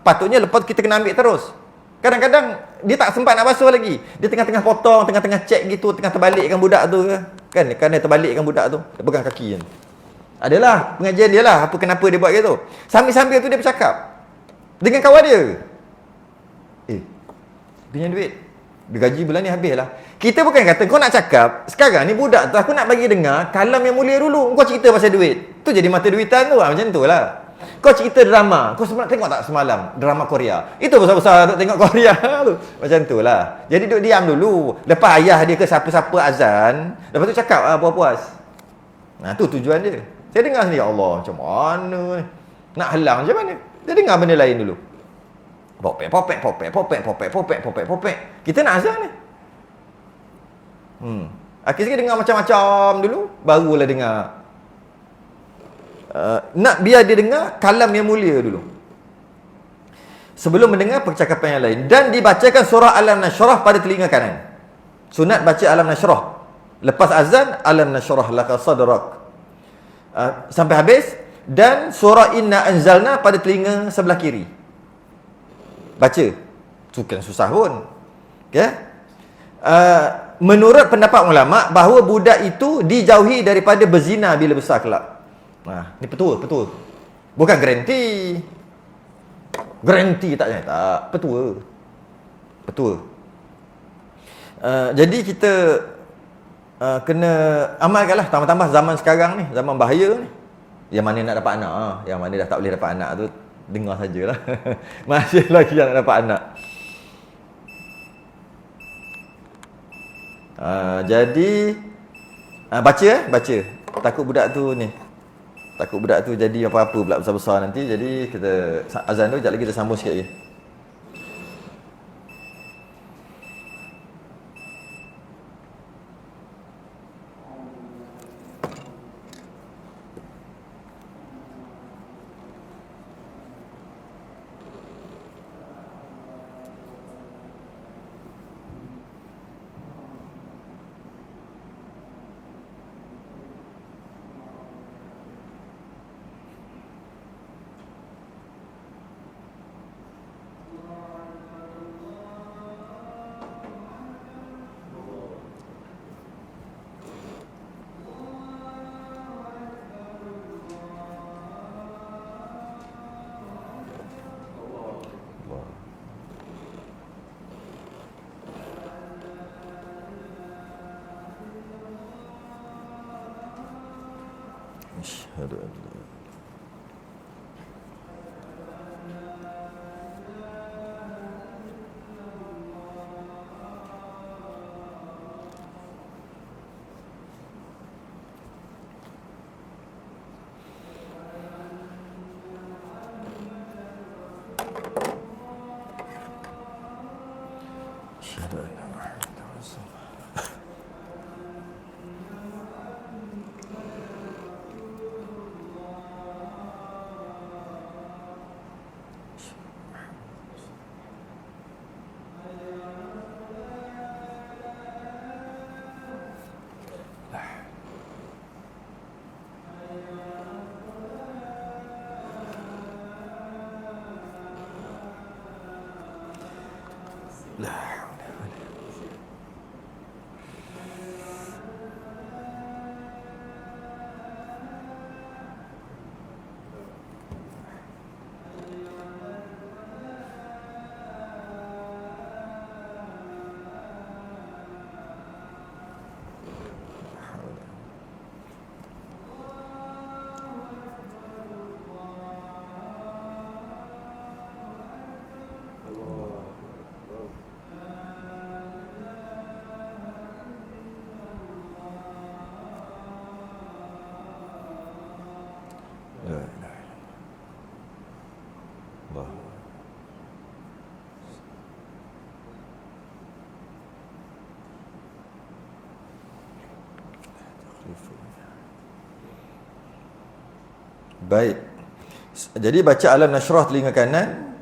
Patutnya lepas kita kena ambil terus. Kadang-kadang dia tak sempat nak basuh lagi. Dia tengah-tengah potong, tengah-tengah cek gitu, tengah terbalikkan budak tu kan. Kerana terbalikkan budak tu, dia pegang kaki kan. Adalah pengajian dia lah, kenapa dia buat gitu. Sambil-sambil tu dia bercakap dengan kawan dia. Punya duit, dia gaji bulan ni habis lah. Kita bukan kata kau nak cakap sekarang ni budak tu, aku nak bagi dengar kalam yang mulia dulu. Kau cerita pasal duit, tu jadi mata duitan tu macam tu lah. Kau cerita drama, kau tengok tak semalam drama Korea, itu besar-besar tu tengok Korea tu. Macam tu lah. Jadi duduk diam dulu. Lepas ayah dia ke siapa-siapa azan, lepas tu cakap puas-puas. Tu tujuan dia. Saya dengar sendiri, Allah macam mana ni? Nak halang macam mana? Dia dengar benda lain dulu. Popek. Kita nak azan ni. Akhir sekali dengar macam-macam dulu, barulah dengar. Nak biar dia dengar kalam yang mulia dulu. Sebelum mendengar percakapan yang lain. Dan dibacakan surah Alam Nashrah pada telinga kanan. Sunat baca Alam Nashrah. Lepas azan, Alam Nashrah laka sadrak. Sampai habis. Dan surah Inna Anzalna pada telinga sebelah kiri. Baca. Bukan susah pun. Okay? Menurut pendapat ulama, bahawa budak itu dijauhi daripada berzina bila besar kelak. Ni petua. Bukan garanti. Garanti tak. Petua. Jadi kita kena amalkanlah, tambah-tambah zaman sekarang ni, zaman bahaya ni. Yang mana nak dapat anak, yang mana dah tak boleh dapat anak tu dengar sajalah. Masih lagi yang nak dapat anak. Jadi baca. Takut budak tu jadi apa-apa pula besar-besar nanti. Jadi kita azan tu, sekejap lagi kita sambung sikit lagi. Asyhadu an la Asyhadu anna Muhammadar Rasulullah. La ilaha illallah. Baik. Jadi baca alam nashrah telinga kanan,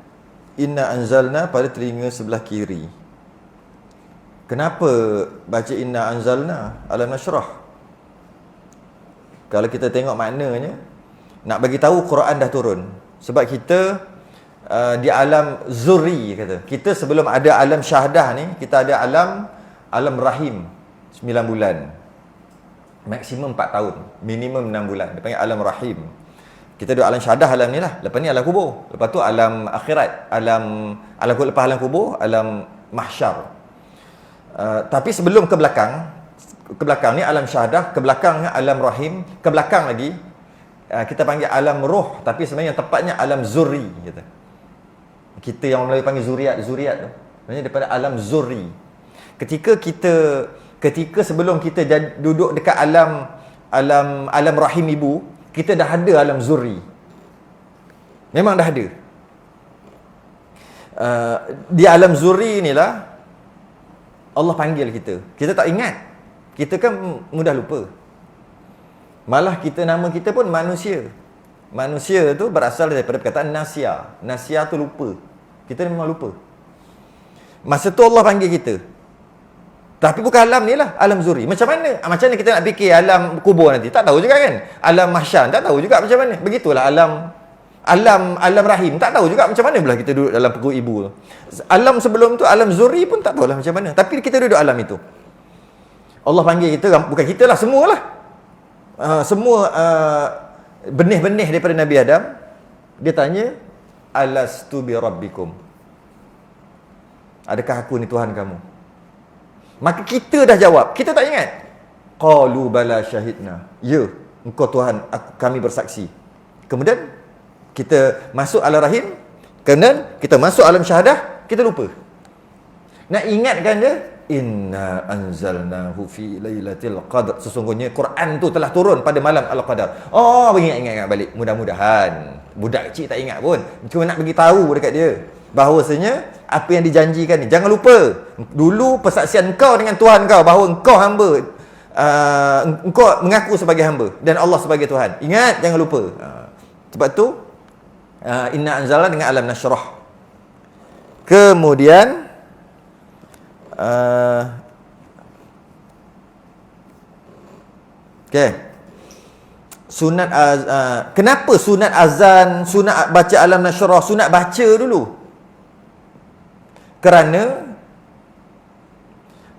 inna anzalna pada telinga sebelah kiri. Kenapa baca inna anzalna alam nashrah? Kalau kita tengok maknanya, nak bagi tahu Quran dah turun. Sebab kita di alam zuri kata. Kita sebelum ada alam syahadah ni, kita ada alam rahim 9 bulan. Maksimum 4 tahun, minimum 6 bulan. Dia panggil alam rahim. Kita duduk alam syahadah alam ni lah. Lepas ni alam kubur. Lepas tu alam akhirat, lepas alam kubur, alam mahsyar. Tapi sebelum ke belakang ni alam syahadah, ke belakang alam rahim, ke belakang lagi kita panggil alam roh, tapi sebenarnya yang tepatnya alam zuri kita. Kita yang orang Melayu panggil zuriat tu. Sebenarnya daripada alam zuri. Ketika sebelum kita duduk dekat alam rahim ibu, kita dah ada alam zuri. Memang dah ada. Di alam zuri inilah Allah panggil kita. Kita tak ingat. Kita kan mudah lupa. Malah nama kita pun manusia. Manusia tu berasal daripada perkataan nasya. Nasya tu lupa. Kita memang lupa. Masa tu Allah panggil kita. Tapi bukan alam ni lah, alam zuri. Macam mana kita nak fikir alam kubur nanti? Tak tahu juga kan. Alam mahsyar, tak tahu juga macam mana. Begitulah alam rahim, tak tahu juga macam mana pula kita duduk dalam perut ibu tu. Alam sebelum tu, alam zuri pun tak tahulah macam mana. Tapi kita duduk alam itu. Allah panggil kita, bukan kita lah, semualah. Semua benih-benih daripada Nabi Adam. Dia tanya, alastu bi rabbikum, adakah aku ni Tuhan kamu? Maka kita dah jawab. Kita tak ingat. Qalu bala syahidna. Ya, engkau Tuhan, kami bersaksi. Kemudian kita masuk alam rahim, kemudian kita masuk alam syahadah, kita lupa. Nak ingatkan dia, inna anzalnahu fi lailatul qadr. Sesungguhnya Quran tu telah turun pada malam al-qadar. Oh, ingat balik. Mudah-mudahan budak kecil tak ingat pun. Cuma nak bagi tahu dekat dia bahawasanya apa yang dijanjikan ni, jangan lupa. Dulu persaksian engkau dengan Tuhan kau bahawa engkau hamba, engkau mengaku sebagai hamba dan Allah sebagai Tuhan. Ingat, jangan lupa. Sebab tu inna anzalna dengan alam nashrah. Kemudian sunat kenapa sunat azan, sunat baca alam nashrah, sunat baca dulu? Kerana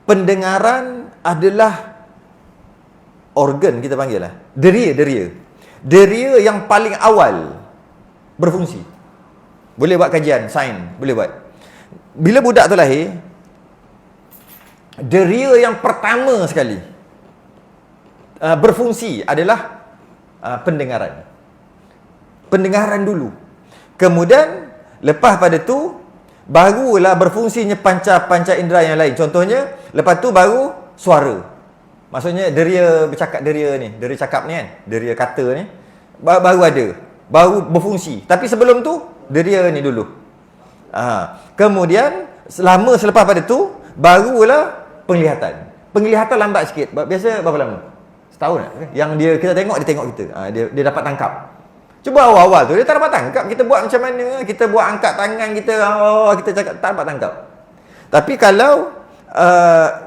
pendengaran adalah organ, kita panggil lah, deria yang paling awal berfungsi. Boleh buat kajian sains, boleh buat. Bila budak tu lahir, deria yang pertama sekali berfungsi adalah pendengaran dulu. Kemudian lepas pada tu barulah berfungsinya panca indera yang lain. Contohnya lepas tu baru suara. Maksudnya deria bercakap, deria cakap ni kan, deria kata ni baru berfungsi. Tapi sebelum tu deria ni dulu. Kemudian selepas pada tu barulah penglihatan. Penglihatan lambat sikit. Biasa berapa lama? Setahun tak? Yang kita tengok, dia tengok kita. Dia dapat tangkap. Cuba awal-awal tu dia tak dapat tangkap. Kita buat macam mana? Kita buat angkat tangan kita, kita cakap tak dapat tangkap. Tapi kalau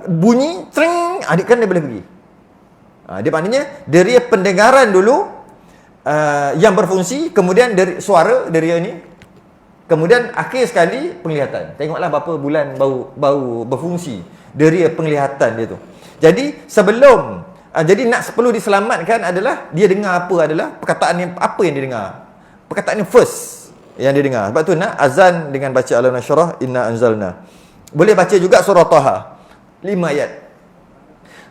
bunyi tring, adik kan dia boleh pergi. Dia maknanya dari pendengaran dulu yang berfungsi, kemudian dari suara dari ini, kemudian akhir sekali penglihatan. Tengoklah berapa bulan baru berfungsi dari penglihatan dia tu. Jadi sebelum jadi perlu diselamatkan adalah dia dengar apa yang dia dengar. Perkataan yang first yang dia dengar. Sebab tu nak azan dengan baca Alam Nashrah Inna Anzalna. Boleh baca juga surah Taha 5 ayat.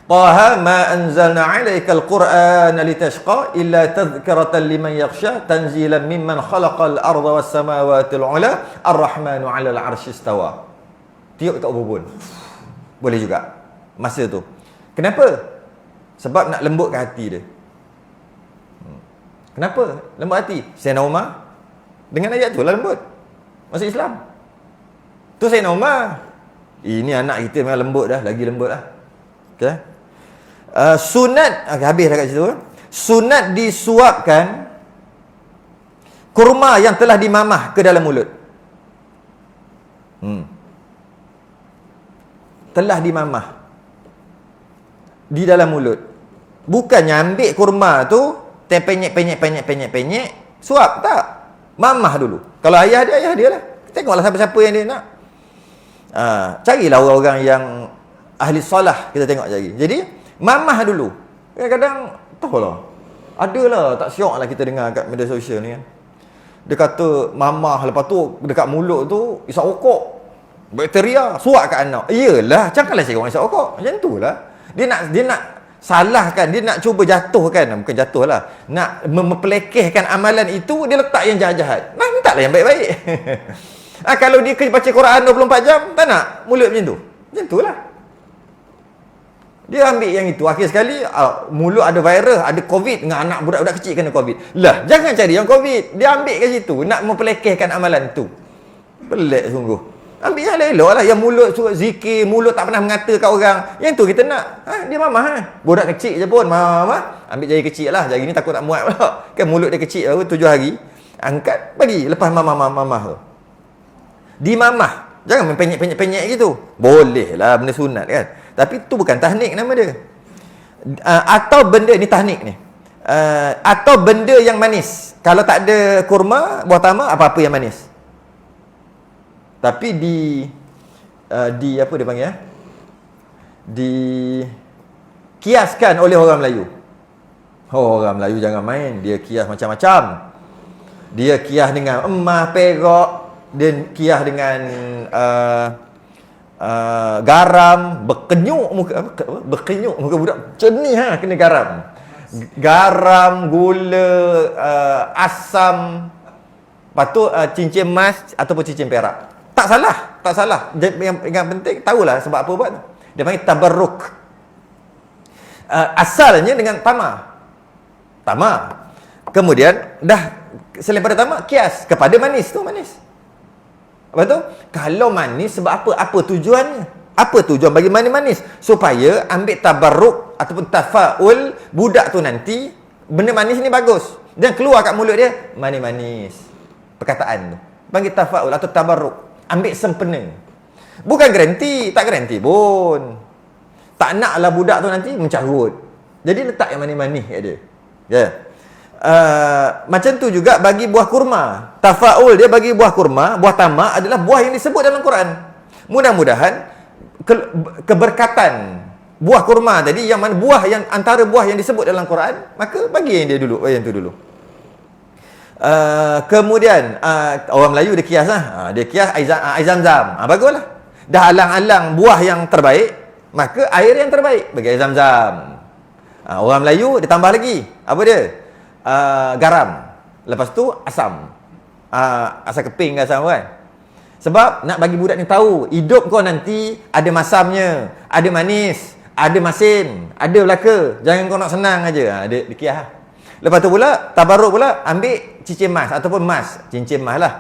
Taha ma anzalna 'alaikal Qur'ana litashqa illa tadhkiratan liman yakhsha tanzilan mimman khalaqal arda was samawati al-'ula ar-rahmanu 'alal 'arsy istawa. Tiup kat ubun. Boleh juga masa tu. Kenapa? Sebab nak lembutkan hati dia. Kenapa lembut hati? Sayyidina Umar dengan ayat tu lah lembut. Masuk Islam. Tu Sayyidina Umar. Ini anak kita memang lembut dah, lagi lembut lah. Okey. Sunat, habis dah kat situ. Sunat disuapkan kurma yang telah dimamah ke dalam mulut. Telah dimamah di dalam mulut. Bukannya ambil kurma tu, penyek, suap, tak. Mamah dulu. Kalau ayah dia lah. Tengoklah siapa-siapa yang dia nak. Carilah orang-orang yang ahli salah, kita tengok cari. Jadi mamah dulu. Kadang-kadang tahulah. Adalah tak syok lah kita dengar kat media sosial ni kan. Dia kata mamah, lepas tu dekat mulut tu isap rokok. Bakteria suap kat anak. Iyalah, janganlah cakap orang isap rokok. Macam tu lah. Dia nak salahkan, dia nak cuba jatuhkan, bukan jatuhlah. Nak mempelekehkan amalan itu, dia letak yang jahat-jahat. Mintalah yang baik-baik. Kalau dia baca Quran 24 jam, tak nak mulut macam tu. Macam tu lah. Dia ambil yang itu. Akhir sekali, mulut ada virus, ada COVID dengan anak budak-budak kecil kena COVID. Lah, jangan cari yang COVID. Dia ambil kat situ, nak mempelekehkan amalan tu. Pelik sungguh. Ambil yang elok lah. Yang mulut suruh zikir, mulut tak pernah mengatakan orang. Yang tu kita nak. Dia mamah. Budak kecil je pun, mamah. Ambil jari kecil lah. Jari ni takut tak muat pula. Kan mulut dia kecil baru 7 hari. Angkat, bagi. Lepas mamah tu. Di mamah. Jangan main penyek-penyek gitu. Boleh lah benda sunat kan. Tapi tu bukan tahnik nama dia. Atau benda ni tahnik ni. Atau benda yang manis. Kalau tak ada kurma, buah tamak, apa-apa yang manis. Tapi di apa dia panggil kiaskan oleh orang Melayu. Orang Melayu jangan main. Dia kias macam-macam. Dia kias dengan emas, perak. Dia kias dengan garam, berkenyuk muka budak macam ni kena garam. Garam, gula, asam, lepas tu cincin emas ataupun cincin perak. Tak salah. Yang penting tahulah sebab apa buat. Dia panggil tabarruk. Asalnya dengan tamar. Kemudian dah selain pada tamar, kias kepada manis tu manis. Lepas tu, kalau manis sebab apa? Apa tujuannya? Apa tujuan bagi manis? Supaya ambil tabarruk ataupun tafaul budak tu nanti, benda manis ni bagus. Dan keluar kat mulut dia, manis-manis. Perkataan tu. Panggil tafaul atau tabarruk. Ambil sempena. Bukan garanti. Tak garanti pun. Tak naklah budak tu nanti mencarut. Jadi letak yang manis-manis kat dia. Ya. Macam tu juga bagi buah kurma. Tafaul dia bagi buah kurma, buah tamak adalah buah yang disebut dalam Quran. Mudah-mudahan keberkatan buah kurma tadi, yang mana buah yang antara buah yang disebut dalam Quran, maka bagi yang dia dulu, yang tu dulu. Kemudian orang Melayu dia kias lah. Dia kias air zam-zam. Baguslah. Dah alang-alang buah yang terbaik, maka air yang terbaik bagi air zam-zam. Orang Melayu dia tambah lagi. Apa dia? Garam. Lepas tu asam. Asam keping ke asam kan. Sebab nak bagi budak ni tahu, hidup kau nanti ada masamnya, ada manis, ada masin, ada belaka. Jangan kau nak senang aja. Dia kias lah. Lepas tu pula tabarruk pula, ambil cincin emas ataupun emas, cincin emas lah.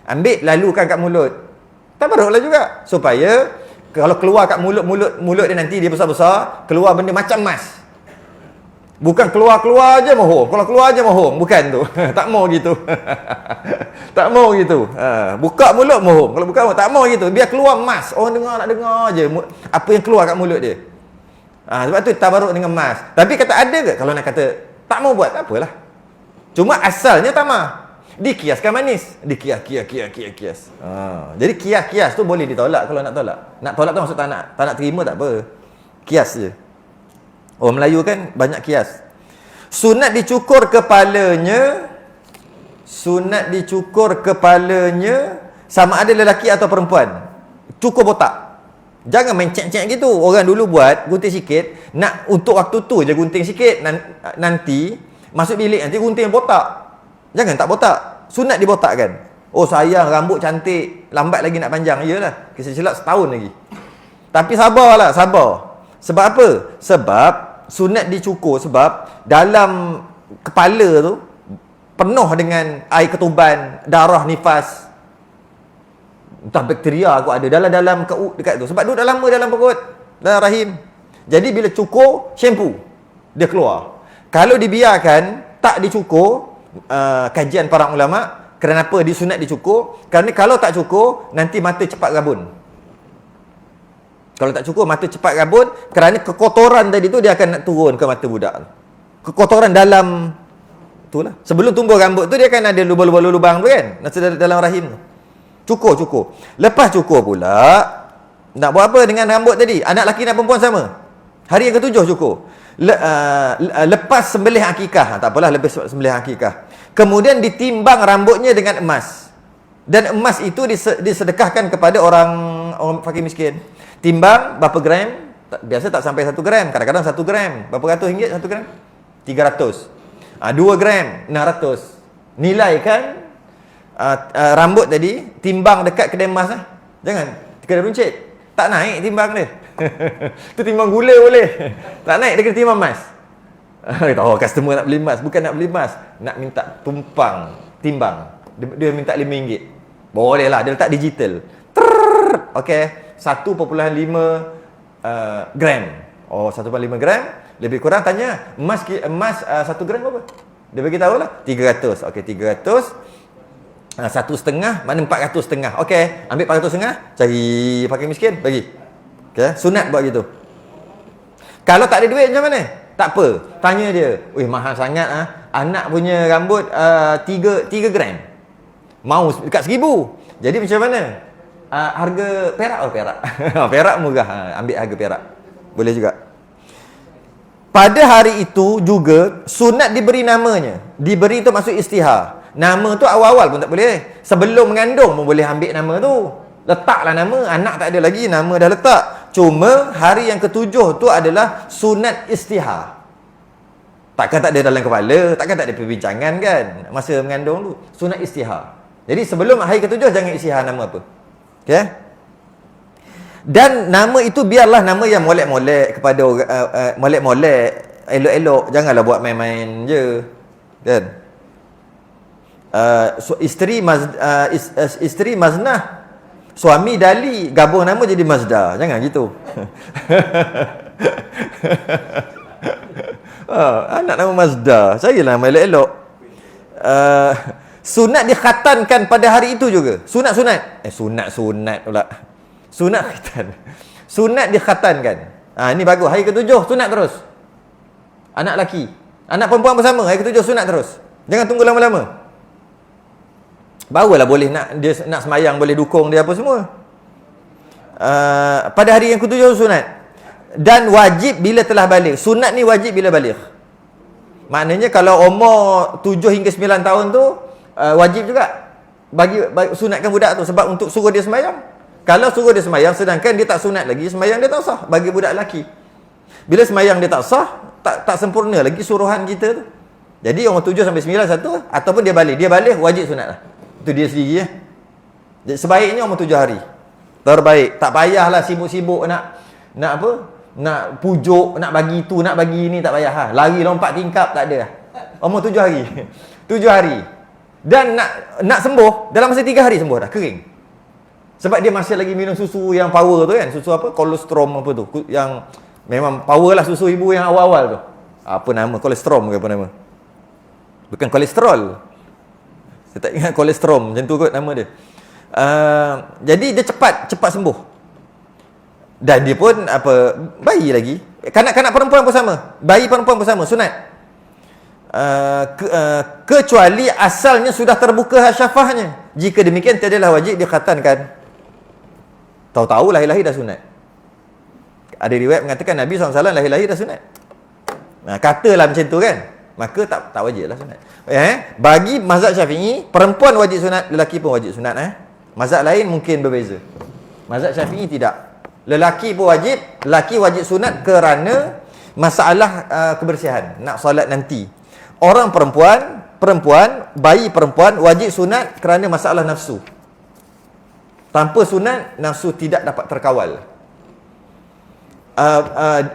Ambil lalukan kat mulut. Tabarruklah juga supaya Kalau keluar kat mulut dia nanti, dia besar-besar, keluar benda macam emas. Bukan keluar aje mohong. Kalau keluar aje mohong, bukan tu. Tak mau gitu. Tak mau gitu. Buka mulut mohong. Kalau buka mulut tak mau gitu. Biar keluar emas. Orang dengar nak dengar aje apa yang keluar kat mulut dia. Sebab tu tabaruk dengan emas. Tapi kata ada ke kalau nak kata tak mau buat, tak apalah. Cuma asalnya tamah. Dikiaskan manis. Kias. Jadi kias tu boleh ditolak kalau nak tolak. Nak tolak tu maksud tak nak terima tak apa. Kias je. Orang Melayu kan banyak kias. Sunat dicukur kepalanya sama ada lelaki atau perempuan. Cukur botak. Jangan main cek-cek gitu. Orang dulu buat gunting sikit, nak untuk waktu tu je gunting sikit, nanti masuk bilik nanti gunting botak. Jangan tak botak. Sunat dibotakkan. Oh sayang, rambut cantik, lambat lagi nak panjang. Iyalah, kisah silap setahun lagi. Tapi sabar. Sebab apa? Sebab sunat dicukur sebab dalam kepala tu penuh dengan air ketuban, darah, nifas. Entah bakteria aku ada dalam dekat tu. Sebab duduk lama dalam perut, dalam rahim. Jadi bila cukur, shampoo dia keluar. Kalau dibiarkan tak dicukur, kajian para ulama, kenapa disunat dicukur? Kerana kalau tak cukur, nanti mata cepat rabun. Kalau tak cukur, mata cepat rabun, kerana kekotoran tadi tu dia akan nak turun ke mata budak. Kekotoran dalam itulah. Sebelum tumbuh rambut tu dia akan ada lubang-lubang tu kan, dalam rahim tu. Cukur. Lepas cukur pula, nak buat apa dengan rambut tadi? Anak lelaki dan perempuan sama. Hari yang ke-7 cukur. Lepas sembelih akikah, tak apalah, lepas sembelih akikah. Kemudian ditimbang rambutnya dengan emas. Dan emas itu disedekahkan kepada orang fakir miskin. Timbang berapa gram? Biasa tak sampai 1 gram. Kadang-kadang 1 gram. Berapa ratus ringgit 1 gram? 300. 2 gram 600. Nilaikan rambut tadi, timbang dekat kedai emas lah. Jangan kedai runcit. Tak naik timbang dia. Itu timbang gula boleh. Tak naik dia kena timbang emas. Customer nak beli emas, bukan nak beli emas, nak minta tumpang timbang. Dia minta RM5. Boleh lah, dia letak digital. Okey, 1.5 gram. 1.5 gram. Lebih kurang tanya, emas 1 gram berapa? Dia bagi tahu lah, 300. Okey, 300. 1,5, mana 400,5. Okey, ambil 400,5, cari fakir miskin, bagi. Okey, sunat buat gitu. Kalau tak ada duit macam mana? Tak apa, tanya dia. Mahal sangat anak punya rambut 3 gram. Mau dekat 1,000. Jadi macam mana? Harga perak. Perak murah. Ambil harga perak. Boleh juga. Pada hari itu juga sunat diberi namanya. Diberi tu maksud istihar. Nama tu awal-awal pun tak boleh. Sebelum mengandung pun boleh ambil nama tu. Letaklah nama. Anak tak ada lagi, nama dah letak. Cuma hari yang ke-7 tu adalah sunat istihar. Takkan tak ada dalam kepala, takkan tak ada perbincangan kan masa mengandung tu. Sunat istihar. Jadi sebelum hari ke-7 jangan istihar nama apa. Okey? Dan nama itu biarlah nama yang molek-molek kepada orang, molek-molek, elok-elok. Janganlah buat main-main je. Kan? Isteri Maznah, suami Dali, gabung nama jadi Mazda. Jangan gitu. Anak nama Mazda, carilah nama elok-elok. Sunat dikhatankan pada hari itu juga. Sunat pula. Sunat khitan. Sunat dikhatankan. Ini bagus. Hari ke-7 sunat terus. Anak lelaki, anak perempuan bersama, hari ke-7 sunat terus. Jangan tunggu lama-lama. Barulah boleh nak semayang, boleh dukung dia apa semua. Pada hari yang ke-7 sunat. Dan wajib bila telah balik. Sunat ni wajib bila balik. Maknanya kalau umur 7 hingga 9 tahun tu wajib juga bagi sunatkan budak tu, sebab untuk suruh dia semayang. Kalau suruh dia semayang sedangkan dia tak sunat lagi, semayang dia tak sah bagi budak lelaki. Bila semayang dia tak sah, tak sempurna lagi suruhan kita tu. Jadi umur 7 sampai 9 satu, ataupun dia balik wajib sunat lah. Itu dia sendiri ya. Jadi sebaiknya umur 7 hari. Terbaik. Tak payahlah sibuk-sibuk nak apa? Nak pujuk, nak bagi tu, nak bagi ni, tak payah. Lari lompat tingkap tak ada. Umur 7 hari. 7 hari. Dan nak sembuh dalam masa 3 hari sembuh dah, kering. Sebab dia masih lagi minum susu yang power tu kan. Susu apa? Kolostrum apa tu. Yang memang power lah susu ibu yang awal-awal tu. Apa nama? Kolostrum ke apa nama? Bukan kolesterol. Saya tak ingat kolostrum. Macam tu kot nama dia. Jadi dia cepat sembuh. Dan dia pun apa, bayi lagi. Kanak-kanak perempuan pun sama. Bayi perempuan pun sama, sunat. Kecuali asalnya sudah terbuka syafahnya. Jika demikian tiadalah wajib dikhatankan. Tahu-tahu lahir-lahir dah sunat. Ada riwayat mengatakan Nabi SAW lahir-lahir dah sunat. Katalah macam tu kan. Maka tak wajib lah sunat. Bagi mazhab Syafi'i, perempuan wajib sunat, lelaki pun wajib sunat. Mazhab lain mungkin berbeza. Mazhab Syafi'i tidak. Lelaki pun wajib, lelaki wajib sunat kerana masalah kebersihan, nak solat nanti. Orang perempuan, bayi perempuan wajib sunat kerana masalah nafsu. Tanpa sunat, nafsu tidak dapat terkawal.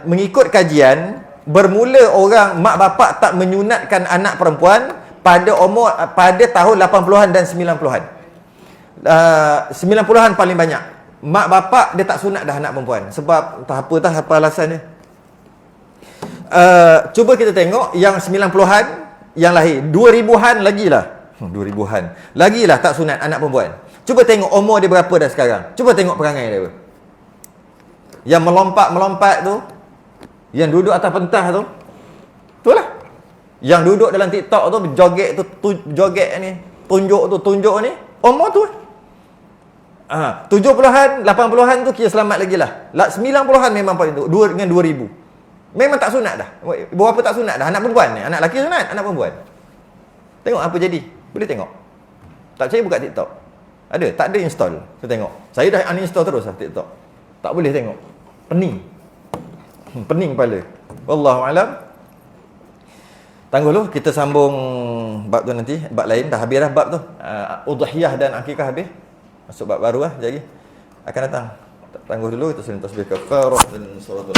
Mengikut kajian, bermula orang mak bapak tak menyunatkan anak perempuan pada tahun 80-an dan 90-an. 90-an paling banyak. Mak bapak dia tak sunat dah anak perempuan. Sebab apa alasan dia. Cuba kita tengok yang 90-an yang lahir. 2000-an lagilah. 2000-an. Lagilah tak sunat anak perempuan. Cuba tengok umur dia berapa dah sekarang. Cuba tengok perangai dia apa. Yang melompat-melompat tu, yang duduk atas pentas tu, itulah. Yang duduk dalam TikTok tu, joget tu, joget ni, tunjuk ni, umur tu. 70-an, 80-an tu kira selamat lagi lah. 90-an memang paling tu, dengan 2000. Memang tak sunat dah. Berapa tak sunat dah? Anak perempuan ni, anak lelaki sunat, anak perempuan. Tengok apa jadi. Boleh tengok. Tak percaya buka TikTok. Ada? Tak ada install. Saya tengok. Saya dah uninstall terus lah TikTok. Tak boleh tengok. Pening. Pening kepala. Wallahualam. Tangguh dulu, kita sambung bab tu nanti. Bab lain, dah habis dah bab tu. Udhiyah dan akikah habis. Masuk bab baru lah, sekejap lagi. Akan datang. Tangguh dulu, kita saling tasbih kafarah dan suratul